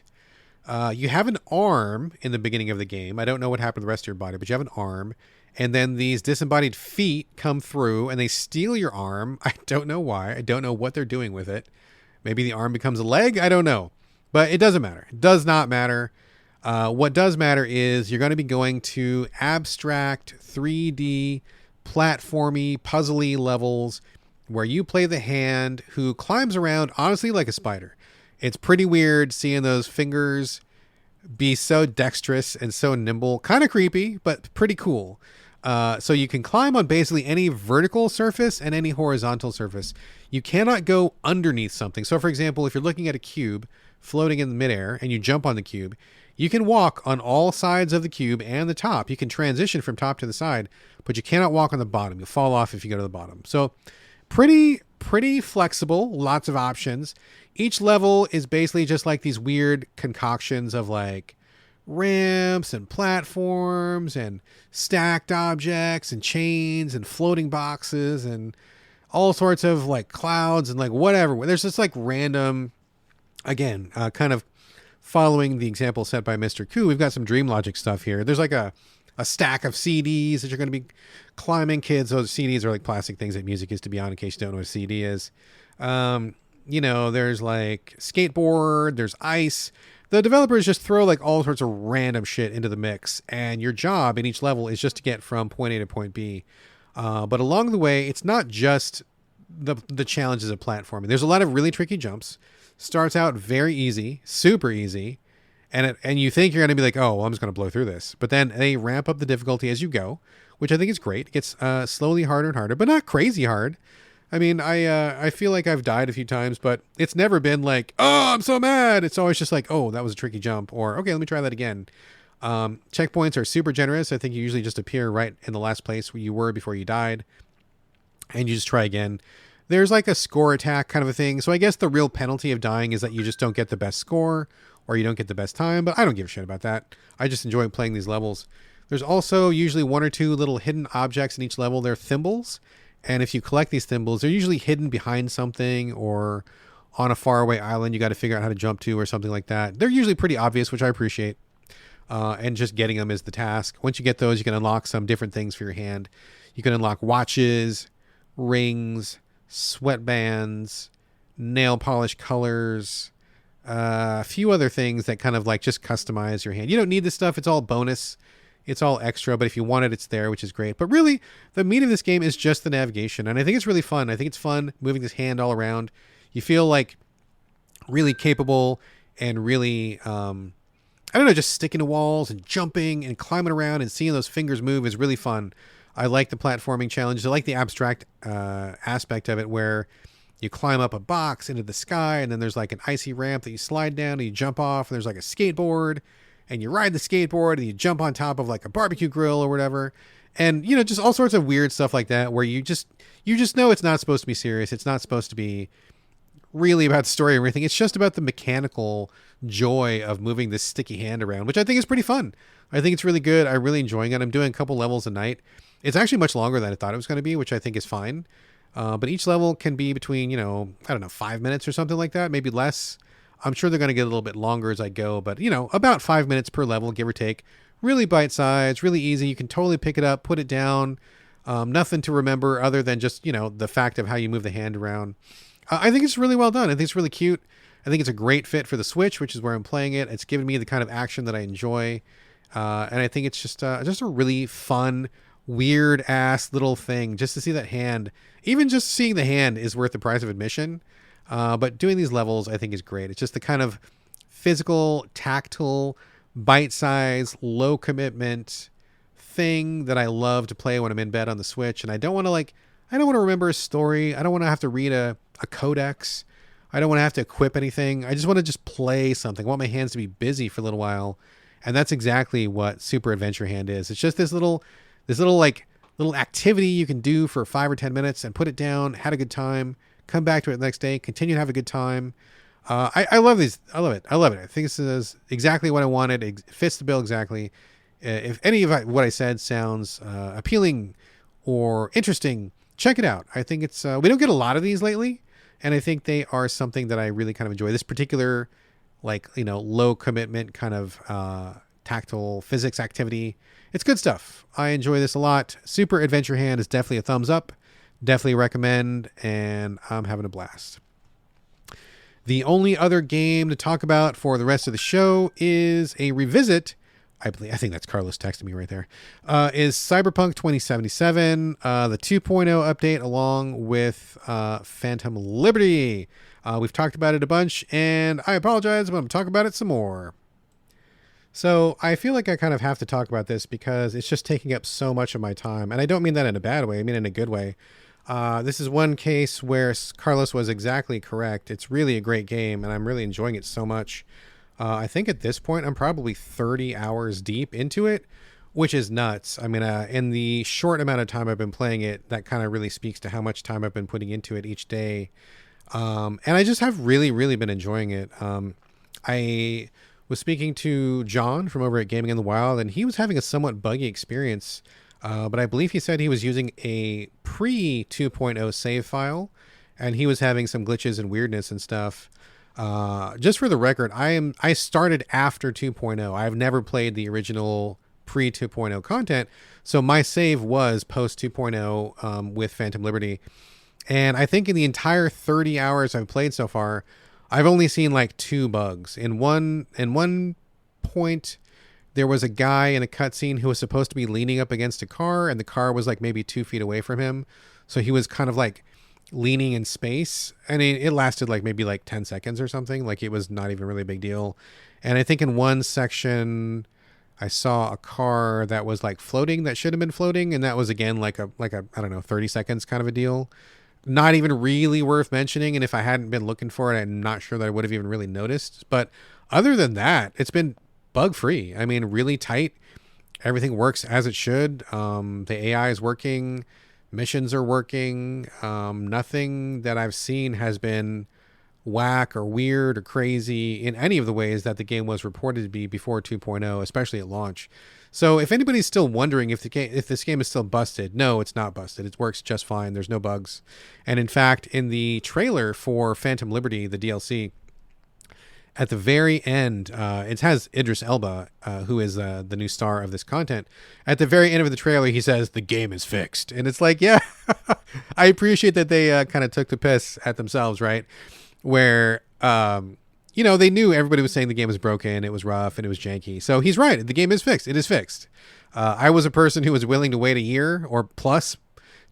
you have an arm in the beginning of the game. I don't know what happened to the rest of your body, but you have an arm. And then these disembodied feet come through and they steal your arm. I don't know why. I don't know what they're doing with it. Maybe the arm becomes a leg. I don't know. But it doesn't matter. It does not matter. What does matter is you're going to be going to abstract 3D platformy puzzly levels where you play the hand who climbs around honestly like a spider. It's pretty weird seeing those fingers be so dexterous and so nimble. Kind of creepy, but pretty cool. So you can climb on basically any vertical surface and any horizontal surface. You cannot go underneath something. So for example, if you're looking at a cube floating in midair and you jump on the cube, you can walk on all sides of the cube and the top. You can transition from top to the side, but you cannot walk on the bottom. You'll fall off if you go to the bottom. So pretty flexible, lots of options. Each level is basically just like these weird concoctions of like ramps and platforms and stacked objects and chains and floating boxes and all sorts of like clouds and like whatever. There's just like random, again, kind of following the example set by Mr. Koo. We've got some Dream Logic stuff here. There's like a stack of CDs that you're going to be climbing. Kids, those CDs are like plastic things that music is, to be honest, in case you don't know what a CD is. There's like skateboard, there's ice. The developers just throw like all sorts of random shit into the mix, and your job in each level is just to get from point A to point B. But along the way, it's not just the challenges of platforming. There's a lot of really tricky jumps. Starts out very easy, super easy, and you think you're going to be like, oh, well, I'm just going to blow through this. But then they ramp up the difficulty as you go, which I think is great. It gets slowly harder and harder, but not crazy hard. I mean, I feel like I've died a few times, but it's never been like, oh, I'm so mad. It's always just like, oh, that was a tricky jump, or okay, let me try that again. Checkpoints are super generous. I think you usually just appear right in the last place where you were before you died, and you just try again. There's like a score attack kind of a thing. So I guess the real penalty of dying is that you just don't get the best score or you don't get the best time, but I don't give a shit about that. I just enjoy playing these levels. There's also usually one or two little hidden objects in each level. They're thimbles. And if you collect these thimbles, they're usually hidden behind something or on a faraway island you got to figure out how to jump to or something like that. They're usually pretty obvious, which I appreciate. And just getting them is the task. Once you get those, you can unlock some different things for your hand. You can unlock watches, rings, sweatbands, nail polish colors, a few other things that kind of like just customize your hand. You don't need this stuff. It's all bonus. It's all extra, but if you want it, it's there, which is great. But really, the meat of this game is just the navigation, and I think it's really fun. I think it's fun moving this hand all around. You feel like really capable and really, just sticking to walls and jumping and climbing around and seeing those fingers move is really fun. I like the platforming challenges. I like the abstract aspect of it where you climb up a box into the sky, and then there's like an icy ramp that you slide down and you jump off, and there's like a skateboard, and you ride the skateboard and you jump on top of like a barbecue grill or whatever. And, just all sorts of weird stuff like that where you just know it's not supposed to be serious. It's not supposed to be really about the story or everything. It's just about the mechanical joy of moving this sticky hand around, which I think is pretty fun. I think it's really good. I'm really enjoying it. I'm doing a couple levels a night. It's actually much longer than I thought it was going to be, which I think is fine. But each level can be between, 5 minutes or something like that, maybe less. I'm sure they're going to get a little bit longer as I go, but, about 5 minutes per level, give or take. Really bite-sized, really easy. You can totally pick it up, put it down. Nothing to remember other than just, the fact of how you move the hand around. I think it's really well done. I think it's really cute. I think it's a great fit for the Switch, which is where I'm playing it. It's giving me the kind of action that I enjoy. And I think it's just a really fun, weird-ass little thing. Just to see that hand, even just seeing the hand is worth the price of admission. But doing these levels, I think, is great. It's just the kind of physical, tactile, bite-sized, low-commitment thing that I love to play when I'm in bed on the Switch. And I don't want to remember a story. I don't want to have to read a codex. I don't want to have to equip anything. I just want to just play something. I want my hands to be busy for a little while. And that's exactly what Super Adventure Hand is. It's just this little little activity you can do for 5 or 10 minutes and put it down, had a good time, come back to it the next day, continue to have a good time. I love these. I love it. I think this is exactly what I wanted. It fits the bill exactly. If any of what I said sounds appealing or interesting, check it out. I think it's we don't get a lot of these lately, and I think they are something that I really kind of enjoy. This particular, low commitment kind of tactile physics activity. It's good stuff. I enjoy this a lot. Super Adventure Hand is definitely a thumbs up. Definitely recommend, and I'm having a blast. The only other game to talk about for the rest of the show is a revisit. I think that's Carlos texting me right there. Is Cyberpunk 2077, the 2.0 update along with Phantom Liberty. We've talked about it a bunch, and I apologize, but I'm going to talk about it some more. So I feel like I kind of have to talk about this because it's just taking up so much of my time. And I don't mean that in a bad way. I mean in a good way. This is one case where Carlos was exactly correct. It's really a great game, and I'm really enjoying it so much. I think at this point, I'm probably 30 hours deep into it, which is nuts. I mean, in the short amount of time I've been playing it, that kind of really speaks to how much time I've been putting into it each day. And I just have really, really been enjoying it. I was speaking to John from over at Gaming in the Wild, and he was having a somewhat buggy experience. But I believe he said he was using a pre 2.0 save file, and he was having some glitches and weirdness and stuff. Just for the record, I started after 2.0. I've never played the original pre 2.0 content, so my save was post 2.0 with Phantom Liberty. And I think in the entire 30 hours I've played so far, I've only seen like 2 bugs. In one point, there was a guy in a cutscene who was supposed to be leaning up against a car, and the car was like maybe 2 feet away from him. So he was kind of like leaning in space. I mean, it lasted like maybe like 10 seconds or something. Like it was not even really a big deal. And I think in one section, I saw a car that was like floating that should have been floating. And that was again, like a, I don't know, 30 seconds kind of a deal. Not even really worth mentioning. And if I hadn't been looking for it, I'm not sure that I would have even really noticed. But other than that, it's been bug free. I mean, really tight. Everything works as it should. The AI is working. Missions are working. Nothing that I've seen has been whack or weird or crazy in any of the ways that the game was reported to be before 2.0, especially at launch. So if anybody's still wondering if this game is still busted, no, it's not busted. It works just fine. There's no bugs. And in fact, in the trailer for Phantom Liberty, the DLC, at the very end, it has Idris Elba, who is the new star of this content. At the very end of the trailer, he says, "The game is fixed." And it's like, yeah, I appreciate that they kind of took the piss at themselves, right? Where, they knew everybody was saying the game was broken, it was rough, and it was janky. So he's right. The game is fixed. It is fixed. I was a person who was willing to wait a year or plus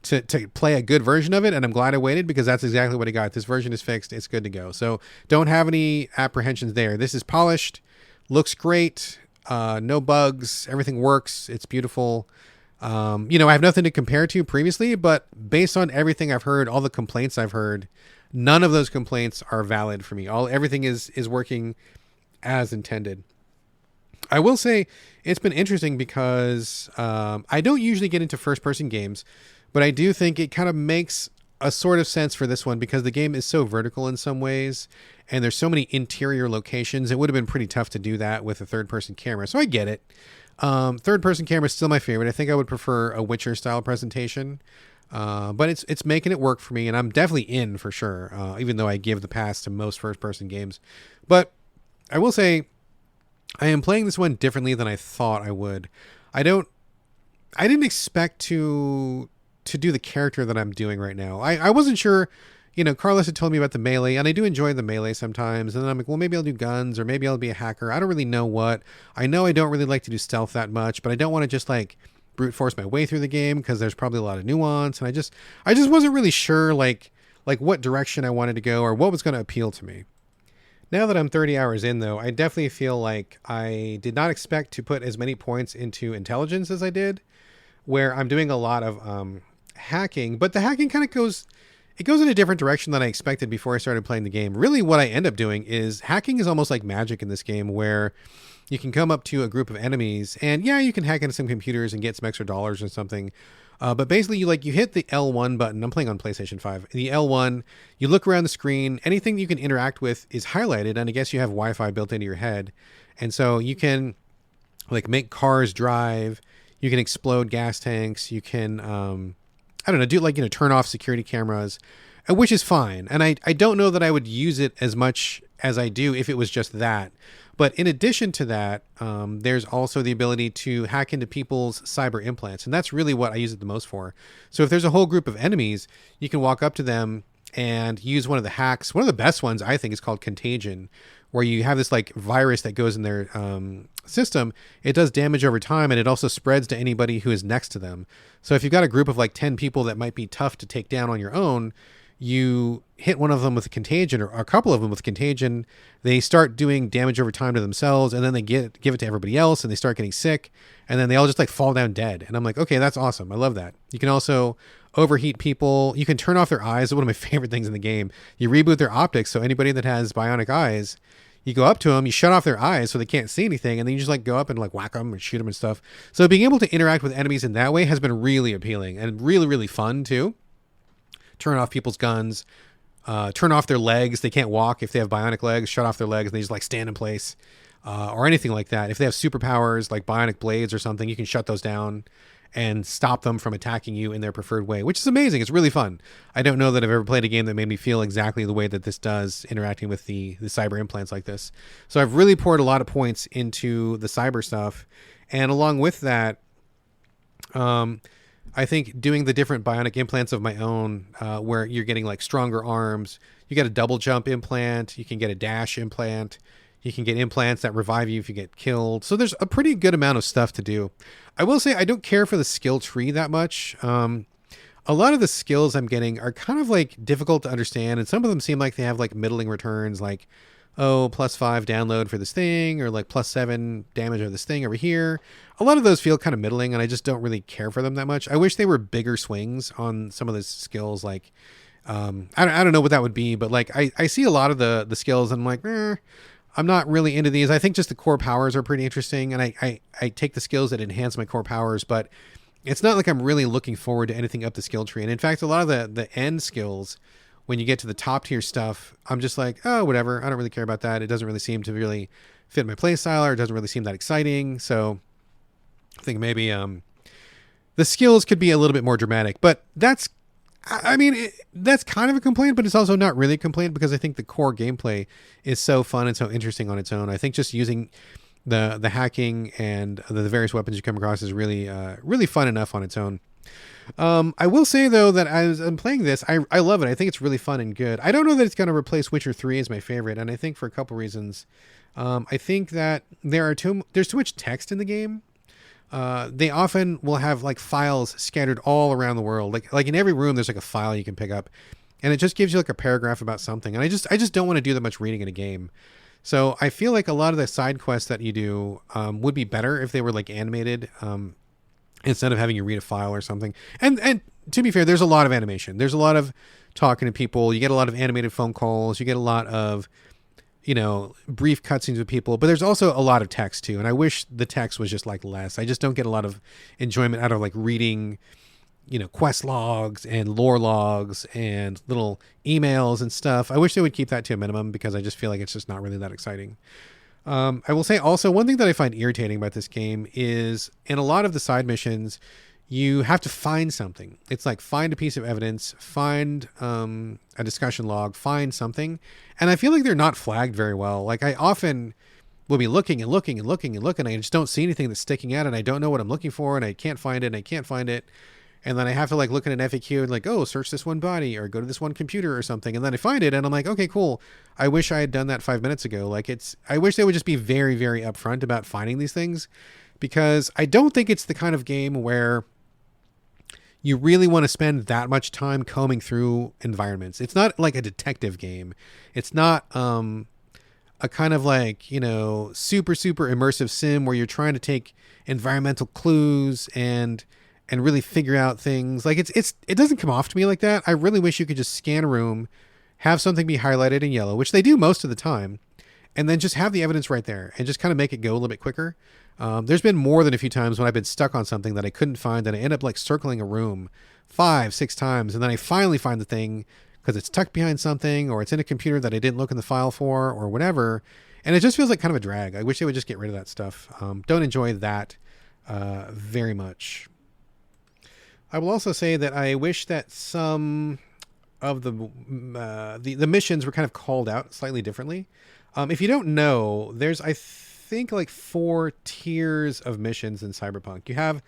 to play a good version of it, and I'm glad I waited because that's exactly what I got. This version is fixed. It's good to go. So don't have any apprehensions there. This is polished, looks great, no bugs, everything works. It's beautiful. I have nothing to compare to previously, but based on everything I've heard, all the complaints I've heard, none of those complaints are valid for me. Everything is working as intended. I will say it's been interesting because I don't usually get into first-person games, but I do think it kind of makes a sort of sense for this one because the game is so vertical in some ways, and there's so many interior locations. It would have been pretty tough to do that with a third-person camera, so I get it. Third-person camera is still my favorite. I think I would prefer a Witcher-style presentation, but it's making it work for me, and I'm definitely in for sure, even though I give the pass to most first-person games. But I will say I am playing this one differently than I thought I would. I didn't expect to do the character that I'm doing right now. I wasn't sure, Carlos had told me about the melee, and I do enjoy the melee sometimes. And then I'm like, well, maybe I'll do guns, or maybe I'll be a hacker. I don't really know what. I know I don't really like to do stealth that much, but I don't want to just like brute force my way through the game because there's probably a lot of nuance. And I just wasn't really sure like what direction I wanted to go or what was going to appeal to me. Now that I'm 30 hours in, though, I definitely feel like I did not expect to put as many points into intelligence as I did, where I'm doing a lot of hacking, but the hacking kind of goes in a different direction than I expected before I started playing the game. Really, what I end up doing is hacking is almost like magic in this game, where you can come up to a group of enemies and yeah, you can hack into some computers and get some extra dollars or something. But basically, you hit the L1 button. I'm playing on PlayStation 5. The L1, you look around the screen. Anything you can interact with is highlighted, and I guess you have Wi-Fi built into your head, and so you can like make cars drive. You can explode gas tanks. You can I don't know, do like turn off security cameras, which is fine. And I don't know that I would use it as much as I do if it was just that. But in addition to that, there's also the ability to hack into people's cyber implants. And that's really what I use it the most for. So if there's a whole group of enemies, you can walk up to them and use one of the hacks. One of the best ones, I think, is called Contagion, where you have this like virus that goes in their system. It does damage over time, and it also spreads to anybody who is next to them. So if you've got a group of like 10 people that might be tough to take down on your own, you hit one of them with a contagion, or a couple of them with contagion. They start doing damage over time to themselves, and then they give it to everybody else, and they start getting sick, and then they all just like fall down dead. And I'm like, okay, that's awesome. I love that. You can also overheat people. You can turn off their eyes. One of my favorite things in the game. You reboot their optics, so anybody that has bionic eyes, you go up to them, you shut off their eyes so they can't see anything, and then you just like go up and like whack them and shoot them and stuff. So being able to interact with enemies in that way has been really appealing and really, really fun too. Turn off people's guns, turn off their legs. They can't walk if they have bionic legs. Shut off their legs and they just like stand in place, or anything like that. If they have superpowers like bionic blades or something, you can shut those down and stop them from attacking you in their preferred way, which is amazing. It's really fun. I don't know that I've ever played a game that made me feel exactly the way that this does, interacting with the cyber implants like this. So I've really poured a lot of points into the cyber stuff. And along with that, I think doing the different bionic implants of my own, where you're getting like stronger arms, you get a double jump implant, you can get a dash implant, you can get implants that revive you if you get killed. So there's a pretty good amount of stuff to do. I will say I don't care for the skill tree that much. A lot of the skills I'm getting are kind of like difficult to understand, and some of them seem like they have like middling returns, like, oh, +5 download for this thing, or like +7 damage of this thing over here. A lot of those feel kind of middling, and I just don't really care for them that much. I wish they were bigger swings on some of those skills. Like, I don't know what that would be, but like I see a lot of the skills, and I'm like, I'm not really into these. I think just the core powers are pretty interesting, and I take the skills that enhance my core powers, but it's not like I'm really looking forward to anything up the skill tree. And in fact, a lot of the end skills, when you get to the top tier stuff, I'm just like, oh, whatever. I don't really care about that. It doesn't really seem to really fit my play style, or it doesn't really seem that exciting. So I think maybe the skills could be a little bit more dramatic, but that's kind of a complaint, but it's also not really a complaint, because I think the core gameplay is so fun and so interesting on its own. I think just using the hacking and the various weapons you come across is really really fun enough on its own. I will say though that as I'm playing this, I love it. I think it's really fun and good. I don't know that it's going to replace Witcher 3 as my favorite, and I think for a couple reasons. I think that there's too much text in the game. They often will have like files scattered all around the world. Like in every room, there's like a file you can pick up, and it just gives you like a paragraph about something. And I just don't want to do that much reading in a game. So I feel like a lot of the side quests that you do would be better if they were like animated, instead of having you read a file or something. And to be fair, there's a lot of animation. There's a lot of talking to people. You get a lot of animated phone calls. You get a lot of, brief cutscenes with people, but there's also a lot of text too. And I wish the text was just like less. I just don't get a lot of enjoyment out of like reading, quest logs and lore logs and little emails and stuff. I wish they would keep that to a minimum, because I just feel like it's just not really that exciting. I will say also, one thing that I find irritating about this game is in a lot of the side missions, you have to find something. It's like find a piece of evidence, find a discussion log, find something. And I feel like they're not flagged very well. Like I often will be looking and looking and looking and looking, and I just don't see anything that's sticking out, and I don't know what I'm looking for, and I can't find it, and I can't find it. And then I have to like look at an FAQ and like, oh, search this one body or go to this one computer or something. And then I find it and I'm like, okay, cool. I wish I had done that 5 minutes ago. Like I wish they would just be very, very upfront about finding these things, because I don't think it's the kind of game where you really want to spend that much time combing through environments. It's not like a detective game. It's not a kind of like, super, super immersive sim where you're trying to take environmental clues and really figure out things. Like it doesn't come off to me like that. I really wish you could just scan a room, have something be highlighted in yellow, which they do most of the time, and then just have the evidence right there and just kind of make it go a little bit quicker. There's been more than a few times when I've been stuck on something that I couldn't find, and I end up like circling a room 5-6 times, and then I finally find the thing because it's tucked behind something, or it's in a computer that I didn't look in the file for, or whatever. And it just feels like kind of a drag. I wish they would just get rid of that stuff. Don't enjoy that very much. I will also say that I wish that some of the missions were kind of called out slightly differently. If you don't know, there's, I think, like 4 tiers of missions in Cyberpunk. You have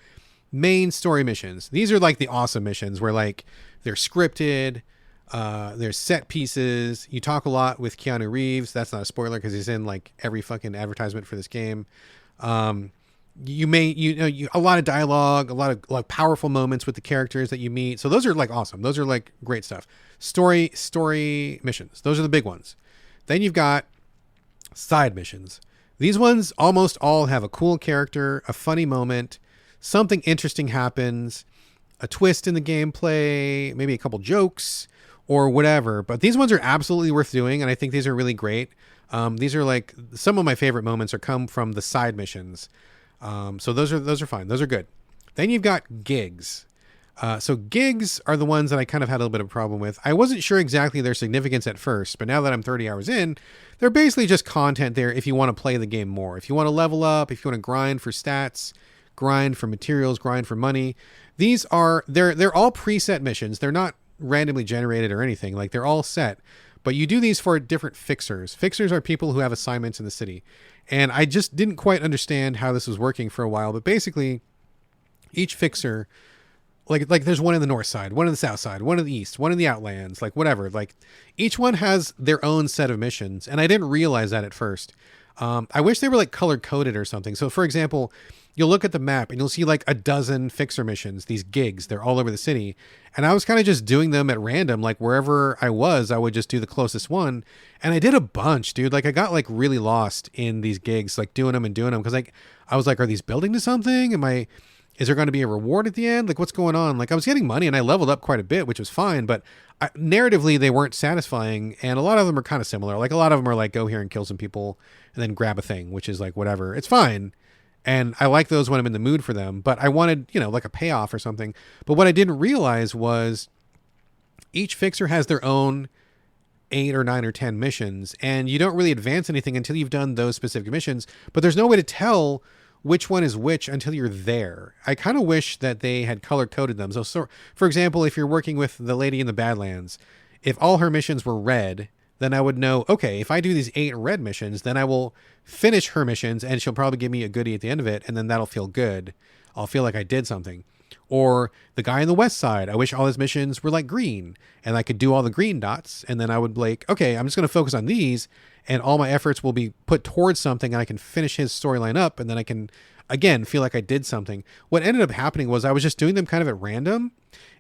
main story missions. These are like the awesome missions where like they're scripted. There's set pieces. You talk a lot with Keanu Reeves. That's not a spoiler because he's in like every fucking advertisement for this game. You a lot of dialogue, a lot of powerful moments with the characters that you meet. So those are like awesome. Those are like great stuff. Story missions. Those are the big ones. Then you've got side missions. These ones almost all have a cool character, a funny moment, something interesting happens, a twist in the gameplay, maybe a couple jokes or whatever. But these ones are absolutely worth doing, and I think these are really great. These are like some of my favorite moments come from the side missions. So those are fine. Those are good. Then you've got gigs. So gigs are the ones that I kind of had a little bit of a problem with. I wasn't sure exactly their significance at first, but now that I'm 30 hours in, they're basically just content there if you want to play the game more. If you want to level up, if you want to grind for stats, grind for materials, grind for money. These are, they're all preset missions. They're not randomly generated or anything. Like they're all set. But you do these for different fixers. Fixers are people who have assignments in the city. And I just didn't quite understand how this was working for a while. But basically, each fixer, like there's one in the north side, one in the south side, one in the east, one in the outlands, like whatever. Like each one has their own set of missions. And I didn't realize that at first. I wish they were like color coded or something. So for example, you'll look at the map and you'll see like a dozen fixer missions, these gigs, they're all over the city. And I was kind of just doing them at random, like wherever I was, I would just do the closest one. And I did a bunch, dude. Like I got like really lost in these gigs, like doing them. Cause like, I was like, are these building to something? Is there going to be a reward at the end? Like what's going on? Like I was getting money and I leveled up quite a bit, which was fine, but narratively they weren't satisfying. And a lot of them are kind of similar. Like a lot of them are like, go here and kill some people and then grab a thing, which is like, whatever, it's fine. And I like those when I'm in the mood for them, but I wanted, like a payoff or something. But what I didn't realize was each fixer has their own 8 or 9 or 10 missions, and you don't really advance anything until you've done those specific missions, but there's no way to tell which one is which until you're there. I kind of wish that they had color coded them. So, for example, if you're working with the lady in the Badlands, if all her missions were red, then I would know, okay, if I do these 8 red missions, then I will finish her missions and she'll probably give me a goodie at the end of it. And then that'll feel good. I'll feel like I did something. Or the guy on the west side, I wish all his missions were like green and I could do all the green dots. And then I would be like, okay, I'm just going to focus on these and all my efforts will be put towards something and I can finish his storyline up. And then I can, again, feel like I did something. What ended up happening was I was just doing them kind of at random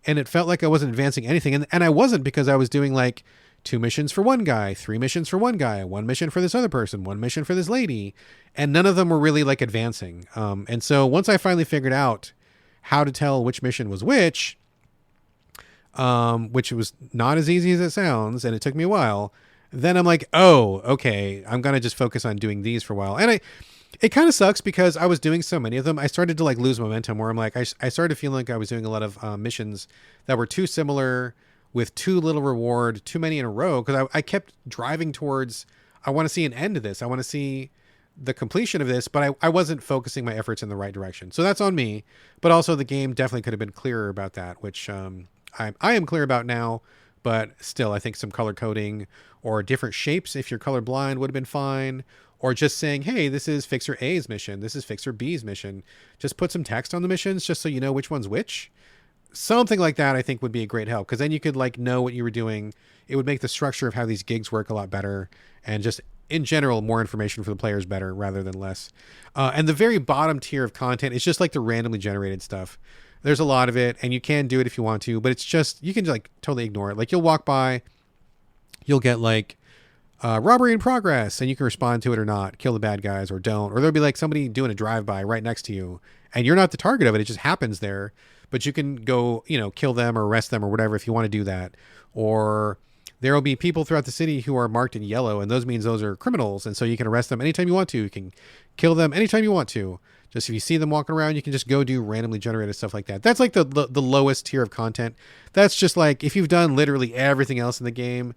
and it felt like I wasn't advancing anything. And I wasn't, because I was doing like 2 missions for one guy, 3 missions for one guy, 1 mission for this other person, 1 mission for this lady. And none of them were really like advancing. And so once I finally figured out how to tell which mission was which was not as easy as it sounds, and it took me a while, then I'm like, oh, okay, I'm going to just focus on doing these for a while. And it kind of sucks because I was doing so many of them. I started to like lose momentum where I'm like, I started feeling like I was doing a lot of missions that were too similar with too little reward, too many in a row. Cause I kept driving towards, I want to see an end to this. I want to see the completion of this, but I wasn't focusing my efforts in the right direction. So that's on me, but also the game definitely could have been clearer about that, which I am clear about now, but still I think some color coding or different shapes, if you're colorblind, would have been fine. Or just saying, hey, this is Fixer A's mission. This is Fixer B's mission. Just put some text on the missions just so you know which one's which. Something like that I think would be a great help, because then you could like know what you were doing. It would make the structure of how these gigs work a lot better, and just in general more information for the players better rather than less. And the very bottom tier of content is just like the randomly generated stuff. There's a lot of it, and you can do it if you want to, but it's just, you can like totally ignore it. Like you'll walk by, you'll get like robbery in progress, and you can respond to it or not, kill the bad guys or don't. Or there'll be like somebody doing a drive-by right next to you, and you're not the target of it. It just happens there, but you can go, kill them or arrest them or whatever if you want to do that. Or there will be people throughout the city who are marked in yellow, and those means those are criminals, and so you can arrest them anytime you want to. You can kill them anytime you want to. Just if you see them walking around, you can just go do randomly generated stuff like that. That's like the lowest tier of content. That's just like if you've done literally everything else in the game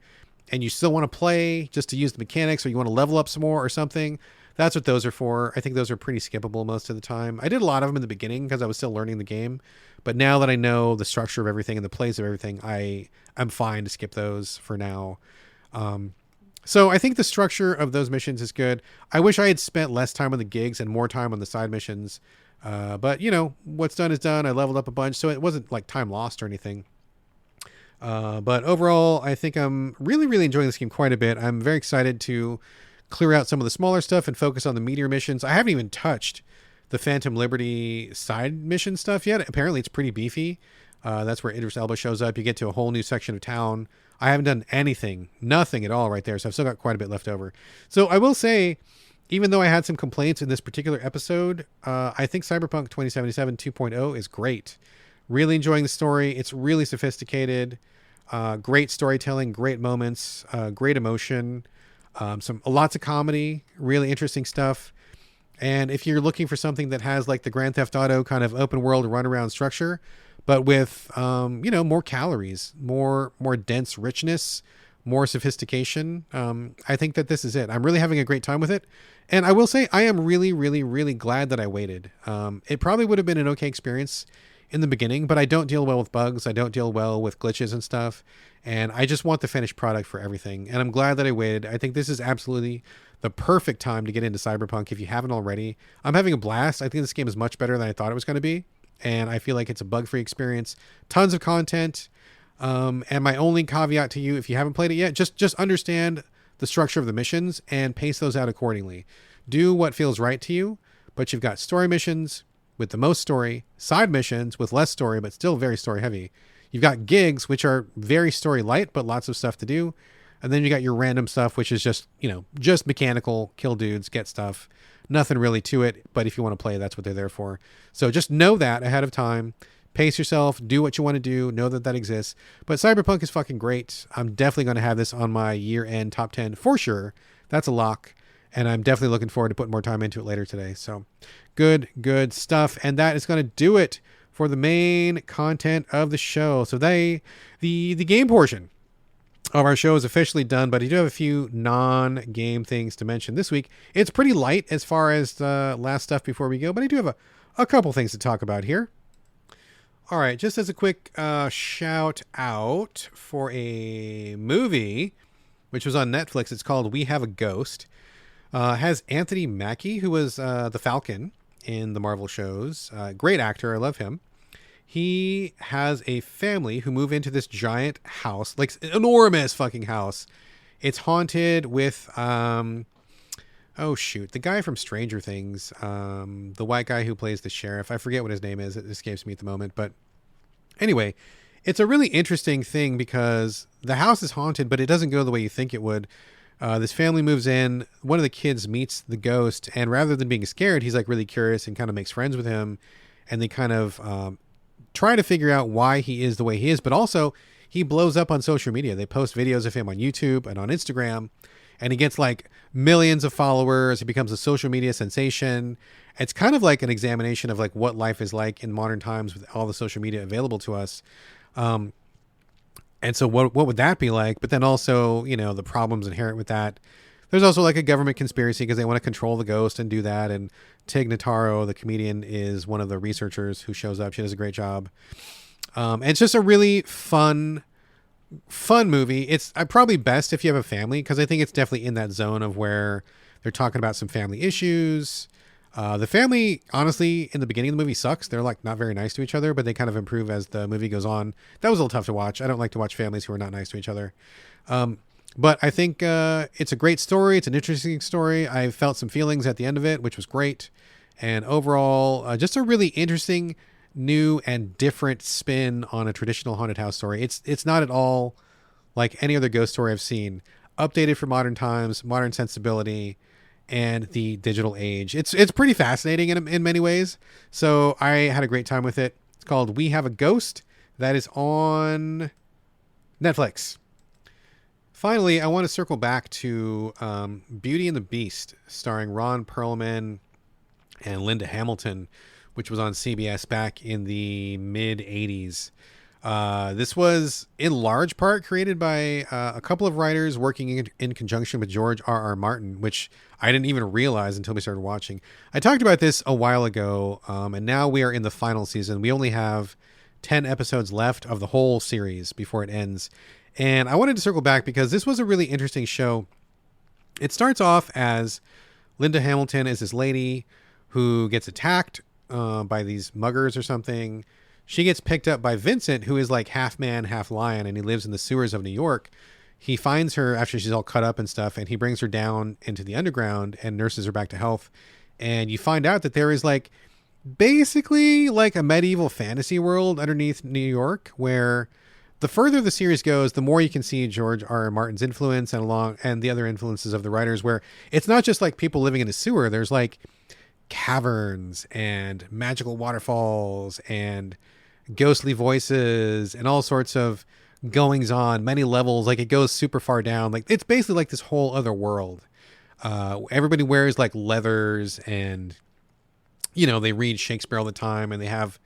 and you still want to play just to use the mechanics, or you want to level up some more or something, that's what those are for. I think those are pretty skippable most of the time. I did a lot of them in the beginning because I was still learning the game. But now that I know the structure of everything and the plays of everything, I'm fine to skip those for now. So I think the structure of those missions is good. I wish I had spent less time on the gigs and more time on the side missions. But, you know, what's done is done. I leveled up a bunch, so it wasn't like time lost or anything. But overall, I think I'm really, really enjoying this game quite a bit. I'm very excited to clear out some of the smaller stuff and focus on the meteor missions. I haven't even touched the Phantom Liberty side mission stuff yet. Apparently it's pretty beefy. That's where Idris Elba shows up. You get to a whole new section of town. I haven't done nothing at all right there. So I've still got quite a bit left over. So I will say, even though I had some complaints in this particular episode, I think Cyberpunk 2077 2.0 is great. Really enjoying the story. It's really sophisticated. Great storytelling, great moments, great emotion, lots of comedy, really interesting stuff. And if you're looking for something that has like the Grand Theft Auto kind of open world runaround structure, but with, more calories, more dense richness, more sophistication, I think that this is it. I'm really having a great time with it. And I will say I am really, really, really glad that I waited. It probably would have been an okay experience in the beginning, but I don't deal well with bugs. I don't deal well with glitches and stuff. And I just want the finished product for everything. And I'm glad that I waited. I think this is absolutely the perfect time to get into Cyberpunk if you haven't already. I'm having a blast. I think this game is much better than I thought it was going to be. And I feel like it's a bug-free experience. Tons of content. And my only caveat to you, if you haven't played it yet, just understand the structure of the missions and pace those out accordingly. Do what feels right to you, but you've got story missions with the most story, side missions with less story, but still very story heavy. You've got gigs, which are very story light, but lots of stuff to do. And then you got your random stuff, which is just mechanical, kill dudes, get stuff. Nothing really to it, but if you want to play, that's what they're there for. So just know that ahead of time. Pace yourself, do what you want to do, know that exists. But Cyberpunk is fucking great. I'm definitely going to have this on my year-end top 10 for sure. That's a lock. And I'm definitely looking forward to putting more time into it later today. So good stuff. And that is going to do it for the main content of the show. So the game portion of our show is officially done, but I do have a few non-game things to mention this week. It's pretty light as far as the last stuff before we go, but I do have a couple things to talk about here. All right, just as a quick shout out for a movie, which was on Netflix. It's called We Have a Ghost. Has Anthony Mackie, who was the Falcon in the Marvel shows. Great actor. I love him. He has a family who move into this giant house, like enormous fucking house. It's haunted with, the guy from Stranger Things, the white guy who plays the sheriff. I forget what his name is. It escapes me at the moment. But anyway, it's a really interesting thing because the house is haunted, but it doesn't go the way you think it would. This family moves in. One of the kids meets the ghost, and rather than being scared, he's like really curious and kind of makes friends with him. And they kind of try to figure out why he is the way he is, but also he blows up on social media. They post videos of him on YouTube and on Instagram, and he gets like millions of followers. He becomes a social media sensation. It's kind of like an examination of like what life is like in modern times with all the social media available to us. And so what would that be like? But then also, the problems inherent with that. There's also like a government conspiracy because they want to control the ghost and do that. And Tig Notaro, the comedian, is one of the researchers who shows up. She does a great job. And it's just a really fun movie. It's probably best if you have a family, because I think it's definitely in that zone of where they're talking about some family issues. The family, honestly, in the beginning of the movie sucks. They're like not very nice to each other, but they kind of improve as the movie goes on. That was a little tough to watch. I don't like to watch families who are not nice to each other. But I think it's a great story. It's an interesting story. I felt some feelings at the end of it, which was great. And overall, just a really interesting, new and different spin on a traditional haunted house story. It's not at all like any other ghost story I've seen. Updated for modern times, modern sensibility, and the digital age. It's pretty fascinating in many ways. So I had a great time with it. It's called We Have a Ghost. That is on Netflix. finally, I want to circle back to Beauty and the Beast, starring Ron Perlman and Linda Hamilton, which was on CBS back in the mid 80s. This was in large part created by a couple of writers working in conjunction with George R.R. Martin, which I didn't even realize until we started watching. I talked about this a while ago, and now we are in the final season. We only have 10 episodes left of the whole series before it ends. And I wanted to circle back because this was a really interesting show. It starts off as Linda Hamilton is this lady who gets attacked by these muggers or something. She gets picked up by Vincent, who is like half man, half lion, and he lives in the sewers of New York. He finds her after she's all cut up and stuff, and he brings her down into the underground and nurses her back to health. And you find out that there is like basically like a medieval fantasy world underneath New York, where the further the series goes, the more you can see George R. R. Martin's influence and the other influences of the writers, where it's not just like people living in a sewer. There's like caverns and magical waterfalls and ghostly voices and all sorts of goings on, many levels. Like it goes super far down. Like it's basically like this whole other world. Everybody wears like leathers, and they read Shakespeare all the time, and they have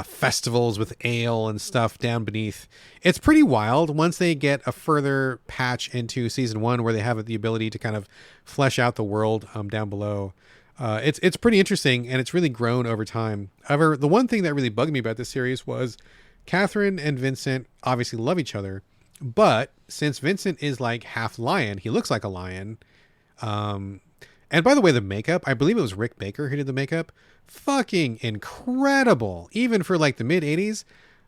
festivals with ale and stuff down beneath. It's pretty wild once they get a further patch into season 1 where they have the ability to kind of flesh out the world down below. It's pretty interesting, and it's really grown over time. However, the one thing that really bugged me about this series was Catherine and Vincent obviously love each other, but since Vincent is like half lion, he looks like a lion. And by the way, the makeup, I believe it was Rick Baker who did the makeup. Fucking incredible. Even for like the mid 80s,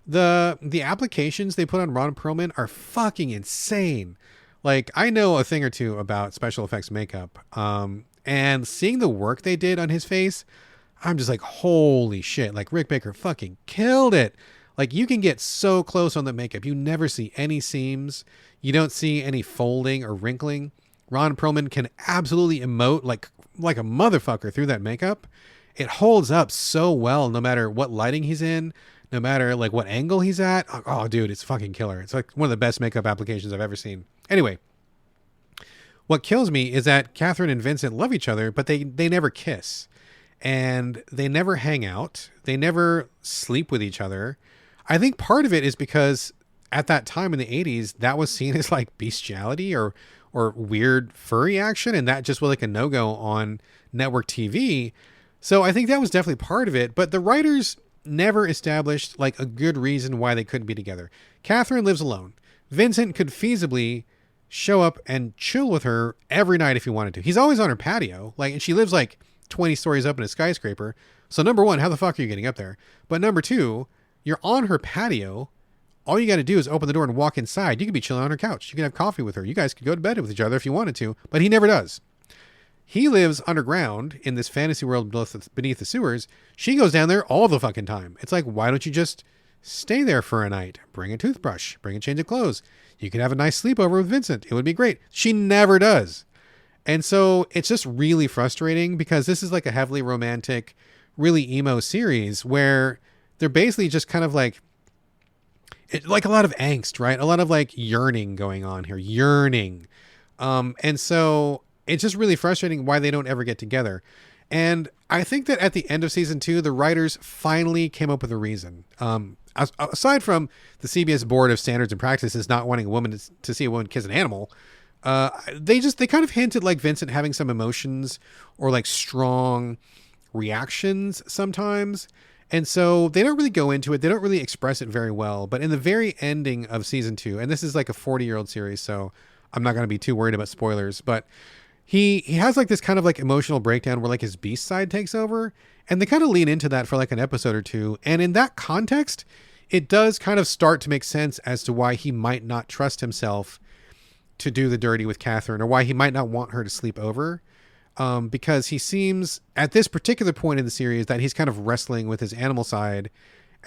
the applications they put on Ron Perlman are fucking insane. Like I know a thing or two about special effects makeup. And seeing the work they did on his face, I'm just like, holy shit. Like Rick Baker fucking killed it. Like you can get so close on the makeup. You never see any seams. You don't see any folding or wrinkling. Ron Perlman can absolutely emote like a motherfucker through that makeup. It holds up so well no matter what lighting he's in, no matter like what angle he's at. Oh, dude, it's fucking killer. It's like one of the best makeup applications I've ever seen. Anyway, what kills me is that Catherine and Vincent love each other, but they never kiss. And they never hang out. They never sleep with each other. I think part of it is because at that time in the 80s, that was seen as like bestiality or weird furry action. And that just was like a no-go on network TV. So I think that was definitely part of it. But the writers never established like a good reason why they couldn't be together. Catherine lives alone. Vincent could feasibly show up and chill with her every night if he wanted to. He's always on her patio. Like, and she lives like 20 stories up in a skyscraper. So number one, how the fuck are you getting up there? But number two, you're on her patio. All you got to do is open the door and walk inside. You could be chilling on her couch. You could have coffee with her. You guys could go to bed with each other if you wanted to, but he never does. He lives underground in this fantasy world beneath the sewers. She goes down there all the fucking time. It's like, why don't you just stay there for a night? Bring a toothbrush, bring a change of clothes. You could have a nice sleepover with Vincent. It would be great. She never does. And so it's just really frustrating because this is like a heavily romantic, really emo series where they're basically just kind of like a lot of angst, right? A lot of like yearning going on here, yearning. And so it's just really frustrating why they don't ever get together. And I think that at the end of season 2, the writers finally came up with a reason. Aside from the CBS Board of Standards and Practices not wanting a woman to see a woman kiss an animal, they kind of hinted like Vincent having some emotions or like strong reactions sometimes. And so they don't really go into it. They don't really express it very well. But in the very ending of season 2, and this is like a 40-year-old series, so I'm not going to be too worried about spoilers, but he has like this kind of like emotional breakdown where like his beast side takes over, and they kind of lean into that for like an episode or two. And in that context, it does kind of start to make sense as to why he might not trust himself to do the dirty with Catherine, or why he might not want her to sleep over. Because he seems at this particular point in the series that he's kind of wrestling with his animal side,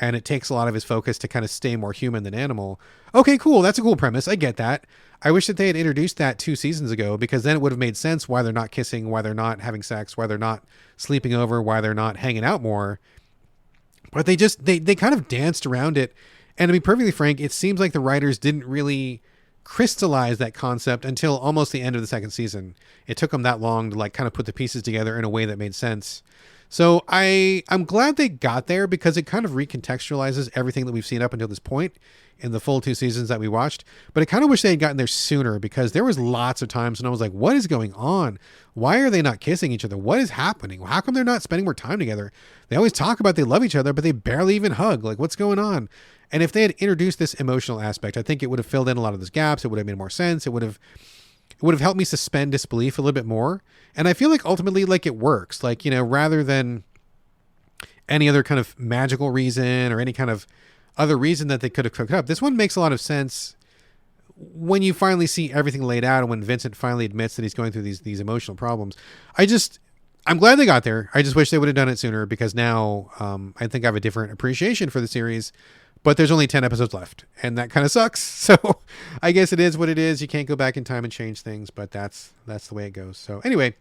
and it takes a lot of his focus to kind of stay more human than animal. Okay, cool. That's a cool premise. I get that. I wish that they had introduced that 2 seasons ago, because then it would have made sense why they're not kissing, why they're not having sex, why they're not sleeping over, why they're not hanging out more. But they kind of danced around it. And to be perfectly frank, it seems like the writers didn't really crystallize that concept until almost the end of the second season. It took them that long to like kind of put the pieces together in a way that made sense. So I'm glad they got there because it kind of recontextualizes everything that we've seen up until this point in the full 2 seasons that we watched. But I kind of wish they had gotten there sooner, because there was lots of times when I was like, what is going on? Why are they not kissing each other? What is happening? How come they're not spending more time together? They always talk about they love each other, but they barely even hug. Like, what's going on? And if they had introduced this emotional aspect, I think it would have filled in a lot of those gaps. It would have made more sense. It would have helped me suspend disbelief a little bit more. And I feel like ultimately, like, it works. Like, you know, rather than any other kind of magical reason or any kind of other reason that they could have cooked up, this one makes a lot of sense when you finally see everything laid out and when Vincent finally admits that he's going through these emotional problems. I'm glad they got there. I just wish they would have done it sooner, because now I think I have a different appreciation for the series. But there's only 10 episodes left, and that kind of sucks. So I guess it is what it is. You can't go back in time and change things, but that's the way it goes. So anyway,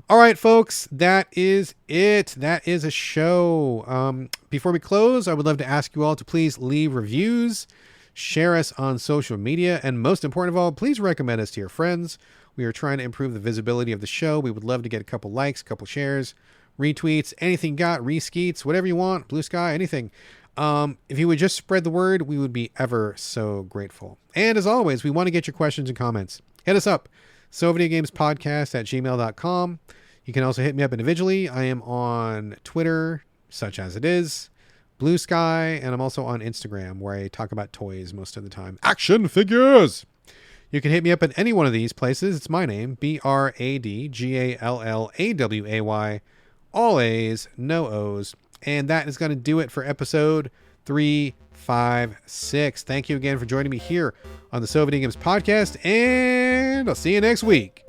all right, folks, that is it. That is a show. Before we close, I would love to ask you all to please leave reviews, share us on social media, and most important of all, please recommend us to your friends. We are trying to improve the visibility of the show. We would love to get a couple likes, a couple shares, retweets, anything you got, reskeets, whatever you want, Blue Sky, anything. If you would just spread the word, we would be ever so grateful. And as always, we want to get your questions and comments. Hit us up, sovideogamespodcast@gmail.com. You can also hit me up individually. I am on Twitter, such as it is, Blue Sky, and I'm also on Instagram, where I talk about toys most of the time. Action figures! You can hit me up at any one of these places. It's my name, BradGallaway, all A's, no O's. And that is going to do it for episode 356. Thank you again for joining me here on the So Video Games podcast, and I'll see you next week.